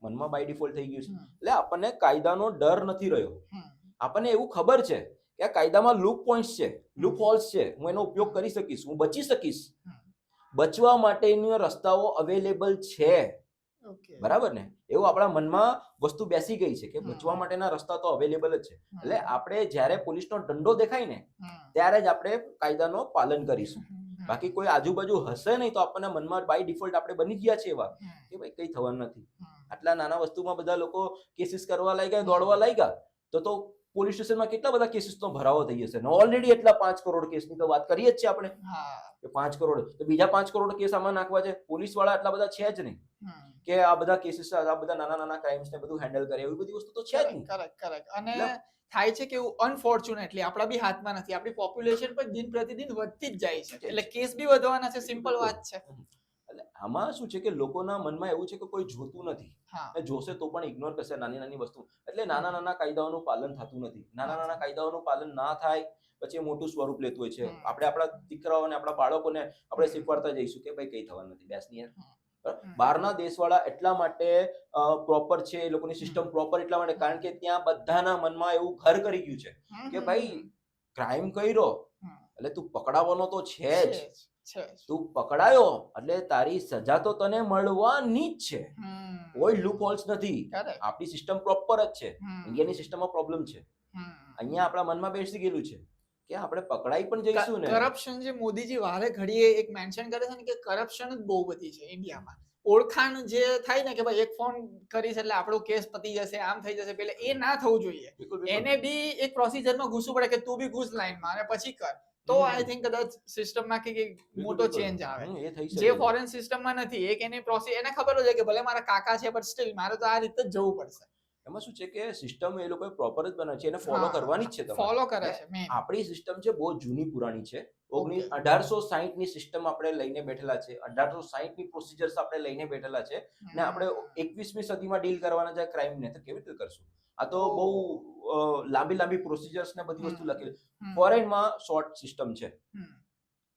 મનમાં બાય ડિફોલ્ટ થઈ ગયું છે. એટલે આપણને કાયદાનો ડર નથી રહ્યો. આપણને એવું ખબર છે કે આ કાયદામાં લૂપ પોઈન્ટ્સ છે, લૂપ હોલ્સ છે, હું એનો ઉપયોગ કરી શકીશ, હું બચી શકીશ. બચવા માટેના રસ્તાઓ અવેલેબલ છે. બરાબર ને? એવું આપણા મનમાં વસ્તુ બેસી ગઈ છે કે બચવા માટેના રસ્તા તો અવેલેબલ જ છે. એટલે આપણે જ્યારે પોલીસનો દંડો દેખાય ને ત્યારે જ આપણે કાયદાનો પાલન કરીશું. બાકી કોઈ આજુબાજુ હશે નહીં તો આપણને મનમાં બાય ડિફોલ્ટ આપણે બની ગયા છે એવા કે ભાઈ કઈ થવાનું નથી. આટલા નાના વસ્તુમાં બધા લોકો કેસીસ કરવા લાગ્યા, દોડવા લાગ્યા, તો પોલીસ સ્ટેશનમાં કેટલા બધા કેસીસનો ભરાવો થઈ જશે. ઓલરેડી એટલા 5 કરોડ કેસની તો વાત કરીએ જ છે આપણે કે 5 કરોડ, તો બીજા 5 કરોડ કેસ આમાં નાખવા છે. પોલીસ વાળા એટલા બધા છે જ નહીં કે આ બધા કેસીસ, આ બધા નાના ક્રાઇમ્સ ને બધું હેન્ડલ કરે. એવી બધી વસ્તુ તો છે જ નહીં. કરેક્ટ. અને થાય છે કે એવું અનફોર્ચ્યુનેટલી આપણા બી હાથમાં નથી. આપણી પોપ્યુલેશન પણ દિન પ્રતિદિન વધતી જ જાય છે, એટલે કેસ બી વધવાના છે. સિમ્પલ વાત છે. એટલે આમાં શું છે કે લોકોના મનમાં એવું છે કે કોઈ જોતું નથી, જોશે તો પણ ઇગ્નોર કરશે નાની વસ્તુ. એટલે નાના કાયદાઓનું પાલન થતું નથી. નાના કાયદાઓનું પાલન ના થાય પછી મોટું સ્વરૂપ લેતું હોય છે. આપણે આપણા દીકરાઓને, આપણા બાળકોને આપણે શીખવાડતા જઈશું કે ભાઈ કઈ થવાનું નથી, બેસની યાર. બહારના દેશવાળા એટલા માટે પ્રોપર છે, એ લોકોની સિસ્ટમ પ્રોપર એટલા માટે કારણ કે ત્યાં બધાના મનમાં એવું ઘર કરી ગયું છે કે ભાઈ ક્રાઇમ કર્યો એટલે તું પકડાવાનો તો છે જ. તું પકડાયો એટલે તારી સજા તો તને મળવાની જ છે. કોઈ લૂપ હોલ્સ નથી. આપણી સિસ્ટમ પ્રોપર જ છે. ઇન્ડિયાની સિસ્ટમમાં પ્રોબ્લેમ છે. અહીંયા આપણા મનમાં બેસી ગયેલું છે કે આપણે પકડાઈ પણ જઈશું ને. કરપ્શન જે મોદીજી વારે ઘડીએ એક મેન્શન કરે છે ને કે કરપ્શન જ બહુ બધી છે ઇન્ડિયામાં. ઓળખાણ જે થાય ને કે ભાઈ એક ફોન કરીશ એટલે આપણો કેસ પતી જશે, આમ થઈ જશે, પેલે એ ના થવું જોઈએ. એને બી એક પ્રોસિજરમાં ઘૂસવું પડે કે તું બી ઘૂસ લાઈનમાં અને પછી કર. તો આઈ થિંક કદાચ સિસ્ટમમાં કે મોટો ચેન્જ આવે, જે ફોરેન સિસ્ટમમાં નથી. એક એની પ્રોસેસ એને ખબર છે કે ભલે મારા કાકા છે બટ સ્ટીલ મારે તો આ રીતે જ જવું પડશે. એમાં શું છે કે સિસ્ટમ એ લોકોએ પ્રોપર જ બનાવી છે, એને ફોલો કરવાની જ છે તમારે. ફોલો કરે ને છે મેન. આપણી સિસ્ટમ છે બહુ જૂની પુરાણી છે. Okay. 1860 ની સિસ્ટમ આપણે લઈને બેઠેલા છે, 1860 ની પ્રોસિજર્સ આપણે લઈને બેઠેલા છે, ને આપણે 21મી સદીમાં ડીલ કરવાના છે ક્રાઇમ ને, તો કેવી રીતે કરશું? આ તો બહુ લાંબી પ્રોસિજર્સ ને બધી વસ્તુ લખેલી. ફોરેનમાં શોર્ટ સિસ્ટમ છે,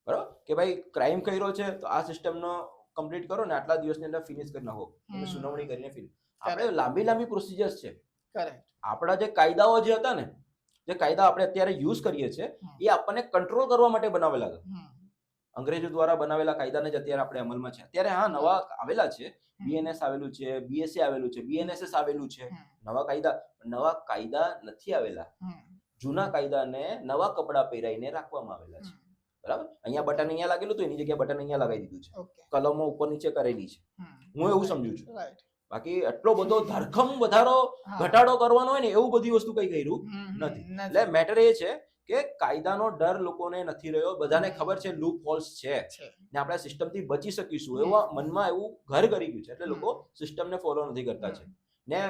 બરાબર, કે ભાઈ ક્રાઇમ કર્યો છે તો આ સિસ્ટમનો કમ્પ્લીટ કરો ને આટલા દિવસની અંદર ફિનિશ કરી નાખો, તમે સુનાવણી કરીને ફિનિશ. આપણે લાંબી પ્રોસિજર્સ છે. કરેક્ટ. આપણા જે કાયદાઓ જે હતા ને, જે કાયદા આપણે અત્યારે યુઝ કરીએ છીએ, એ આપણને કંટ્રોલ કરવા માટે બનાવેલા હતા. અંગ્રેજો દ્વારા બનાવેલા કાયદાને જ અત્યારે આપણે અમલમાં છે. અત્યારે હા નવા આવેલા છે, બીએનએસ આવેલું છે, બીએસસી આવેલું છે, બીએનએસએસ આવેલું છે, નવા કાયદા નથી આવેલા. જૂના કાયદાને નવા કપડા પહેરાઈને રાખવામાં આવેલા છે, બરાબર. અહીંયા બટન અહીંયા લાગેલું તો એની જગ્યાએ બટન અહીંયા લગાવી દીધું છે, કલમો ઉપર નીચે કરેલી છે. હું એવું સમજુ છું. બાકી એટલો બધો ધરખમ ઘટાડો કરવાનો હોય ને એવું બધી વસ્તુ કઈ કર્યું નથી. એટલે મેટર એ છે કે કાયદાનો ડર લોકોને નથી રહ્યો, બધાને ખબર છે લૂપ હોલ્સ છે ને આપણે સિસ્ટમથી બચી શકીશું, એવા મનમાં એવું ઘર કરી ગયું છે, એટલે લોકો સિસ્ટમને ફોલો નથી કરતા છે. ને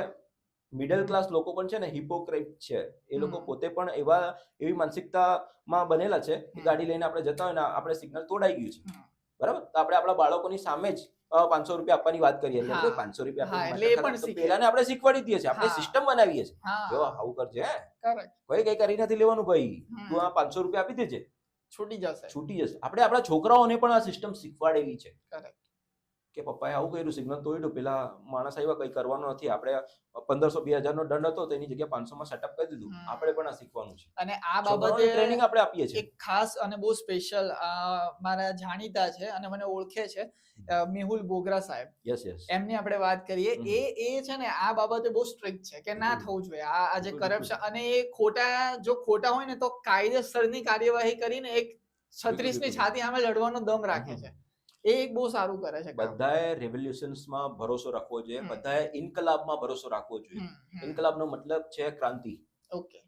મિડલ ક્લાસ લોકો પણ છે ને હિપોક્રેટ છે, એ લોકો પોતે પણ એવી માનસિકતામાં બનેલા છે કે ગાડી લઈને આપણે જતા હોય ને આપણે સિગ્નલ તોડાઈ ગયું છે, બરાબર, તો આપણે આપણા બાળકોની સામે જ 500 રૂપિયા આપવાની વાત કરીએ, એટલે 500 રૂપિયા પેલાને આપણે શીખવાડી દઈએ છીએ, આપણે સિસ્ટમ બનાવીએ છીએ, જો આવું કરજે, કોઈ કઈ કરી નથી લેવાનું ભાઈ, તું આ 500 રૂપિયા આપી દેજે, છૂટી જશે. આપણે આપણા છોકરાઓને પણ આ સિસ્ટમ શીખવાડેલી છે કે પપ્પાએ આવું કર્યું, સિગ્નલ તોડ્યું, પેલા માણસ આવ્યા, કઈ કરવાનું નથી, આપણે 1500-2000 નો દંડ હતો તો એની જગ્યાએ 500 માં સેટઅપ કરી દીધું. આપણે પણ આ શીખવાનું છે, અને આ બાબતે ટ્રેનિંગ આપણે આપીએ છીએ. એક ખાસ અને બહુ સ્પેશિયલ મારા જાણીતા છે અને મને ઓળખે છે, મેહુલ બોગરા સાહેબ. યસ એમની આપણે વાત કરીએ, એ છે ને આ બાબતે બહુ સ્ટ્રિક્ટ છે કે ના થવું જોઈએ આ જે કરપ્શન, અને એ ખોટા હોય ને તો કાયદેસરની કાર્યવાહી કરીને એક 36 ની છાતી સામે લડવાનો દમ રાખે છે. એ એક બહુ સારું કરે છે. બધાએ રેવોલ્યુશન્સમાં ભરોસો રાખવો જોઈએ, બધાએ ઇન્કલાબમાં ભરોસો રાખવો જોઈએ. ઇન્કલાબનો મતલબ છે ક્રાંતિ. ઓકે.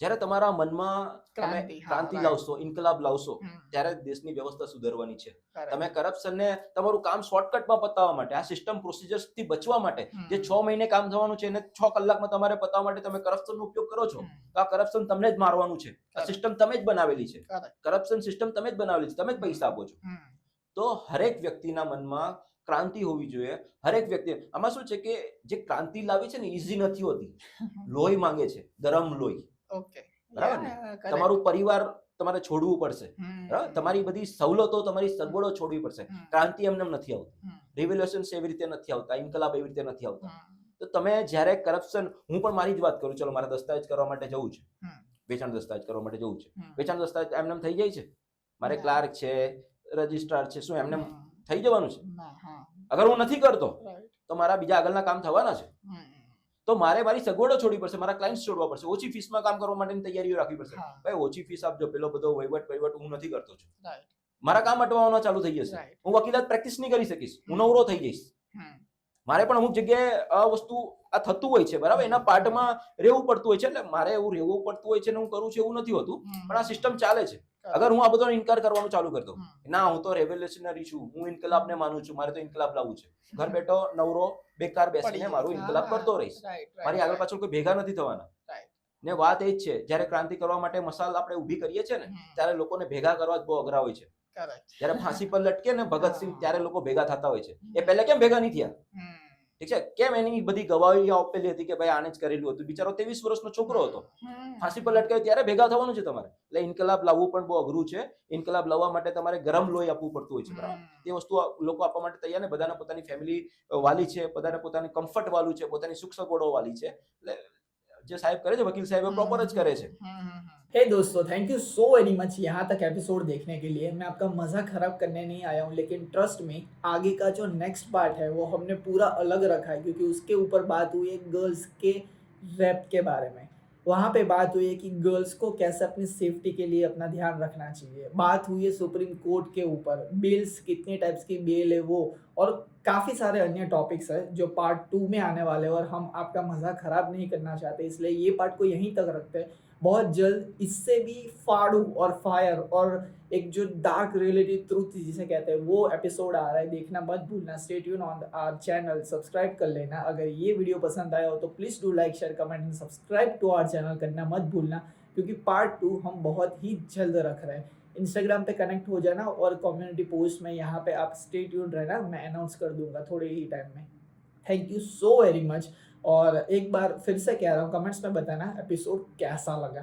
જ્યારે તમારા મનમાં તમે ક્રાંતિ લાવશો, ઇન્કલાબ લાવશો, ત્યારે દેશની વ્યવસ્થા સુધારવાની છે. તમે કરપ્શનને તમારું કામ શોર્ટકટમાં પતાવવા માટે, આ સિસ્ટમ પ્રોસિજર્સ થી બચવા માટે, જે 6 મહિને કામ થવાનું છે એને 6 કલાકમાં તમારે પતાવવા માટે તમે કરપ્શનનો ઉપયોગ કરો છો, તો આ કરપ્શન તમને જ મારવાનું છે. આ સિસ્ટમ તમે જ બનાવેલી છે, કરપ્શન સિસ્ટમ તમે જ બનાવેલી છે, તમે જ પૈસા આપો છો. તો હરેક વ્યક્તિના મનમાં ક્રાંતિ હોવી જોઈએ. હરેક વ્યક્તિ, આમાં શું છે કે જે ક્રાંતિ લાવી છે ને ઈઝી નથી હોતી, લોહી માંગે છે, ગરમ લોહી. બરાબર ને? તમારું પરિવાર તમારે છોડવું પડશે, બરાબર, તમારી બધી સવલતો, તમારી સગવડો છોડવી પડશે. ક્રાંતિ એમને નથી આવતી, રિવોલ્યુશન એવી રીતે નથી આવતા, ઇન્કલાબ એવી રીતે નથી આવતા. તો તમે જ્યારે કરપ્શન, હું પણ મારી જ વાત કરું, ચલો મારે દસ્તાવેજ કરવા માટે જવું છે, વેચાણ દસ્તાવેજ કરવા માટે જવું છે, વેચાણ દસ્તાવેજ એમને થઈ જાય છે? મારે ક્લાર્ક છે, રજિસ્ટ્રાર છે, શું એમને થઈ જવાનું છે? અગર હું નથી કરતો તો મારા બીજા આગળના કામ થવાના છે, તો મારે મારી સગવડો છોડવી પડશે, મારા ક્લાયન્ટ્સ છોડવા પડશે, ઓછી ફીસમાં કામ કરવા માટેની તૈયારીઓ રાખવી પડશે. ભાઈ ઓછી ફીસ આપજો, પેલો બધો વહીવટ હું નથી કરતો છું, મારા કામ અટવાના ચાલુ થઈ જશે, હું વકીલાત પ્રેક્ટિસ નહીં કરી શકીશ, હું નવરો થઈ જઈશ. મારે પણ અમુક જગ્યાએ આ વસ્તુ આ થતું હોય છે, બરાબર, એના પાર્ટમાં રહેવું પડતું હોય છે, એટલે મારે એવું રહેવું પડતું હોય છે ને હું કરું છું એવું નથી હોતું, પણ આ સિસ્ટમ ચાલે છે. અગર હું આ બધો ઇનકાર કરવાનું ચાલુ કરતો, ના હું તો રેવોલ્યુશનરી છું, હું ઇન્કલાબને માનું છું, મારે તો ઇન્કલાબ લાવવું છે, ઘર બેઠો નવરો બેકાર બેસીને મારું ઇન્કલાબ કરતો રહીશ, મારી આગળ પાછળ કોઈ ભેગા નથી થવાના. ને વાત એ જ છે, જ્યારે ક્રાંતિ કરવા માટે મસાલ આપણે ઊભી કરીએ છીએ ને, ત્યારે લોકોને ભેગા કરવા જ બહુ અઘરા હોય છે. જ્યારે ફાંસી પર લટકે ને ભગતસિંહ, ત્યારે લોકો ભેગા થતા હોય છે. એ પહેલા કેમ ભેગા નહીં થયા? ઠીક છે, કેમ એની બધી ગવાહીઓ આપેલી હતી કે ભાઈ આને જ કરેલું હતું, બિચારો 23 વર્ષનો છોકરો હતો, ફાંસી પર લટકાયો ત્યારે ભેગા થવાનું છે તમારે. એટલે ઇન્કલાબ લાવવું પણ બહુ અઘરું છે. ઇન્કલાબ લાવવા માટે તમારે ગરમ લોહી આપવું પડતું હોય છે, બરાબર. તે વસ્તુ લોકો આપવા માટે તૈયાર ને, બધાને પોતાની ફેમિલી વાલી છે, બધાને પોતાની કમ્ફર્ટ વાલું છે, પોતાની સુખ સગવડો વાલી છે. એટલે જે સાહેબ કરે છે, वकील साहब प्रॉपर જ કરે છે. हे दोस्तों, thank you so very much यहाँ तक एपिसोड देखने के लिए. मैं आपका मज़ा खराब करने नहीं आया हूँ, लेकिन ट्रस्ट में आगे का जो नेक्स्ट पार्ट है वो हमने पूरा अलग रखा है, क्योंकि उसके ऊपर बात हुई है गर्ल्स के रेप के बारे में. वहाँ पे बात हुई है कि गर्ल्स को कैसे अपनी सेफ्टी के लिए अपना ध्यान रखना चाहिए. बात हुई है सुप्रीम कोर्ट के ऊपर, बेल्स कितने टाइप्स की बेल है वो, और काफ़ी सारे अन्य टॉपिक्स हैं जो पार्ट 2 में आने वाले हैं और हम आपका मज़ा ख़राब नहीं करना चाहते, इसलिए ये पार्ट को यहीं तक रखते हैं। बहुत जल्द इससे भी फाड़ू और फायर और एक जो डार्क रियलिटी ट्रुथ जिसे कहते हैं वो एपिसोड आ रहा है, देखना मत भूलना। Stay tune on our channel, subscribe कर लेना। अगर ये वीडियो पसंद आया हो तो please do like, share, comment and subscribe to our channel करना मत भूलना, क्योंकि पार्ट 2 हम बहुत ही जल्द रख रहे हैं। इंस्टाग्राम पे कनेक्ट हो जाना और कम्युनिटी पोस्ट में यहाँ पे आप स्टे ट्यून्ड रहना, मैं अनाउंस कर दूंगा थोड़े ही टाइम में। Thank you so very much. और एक बार फिर से कह रहा हूँ, कमेंट्स में बताना एपिसोड कैसा लगा।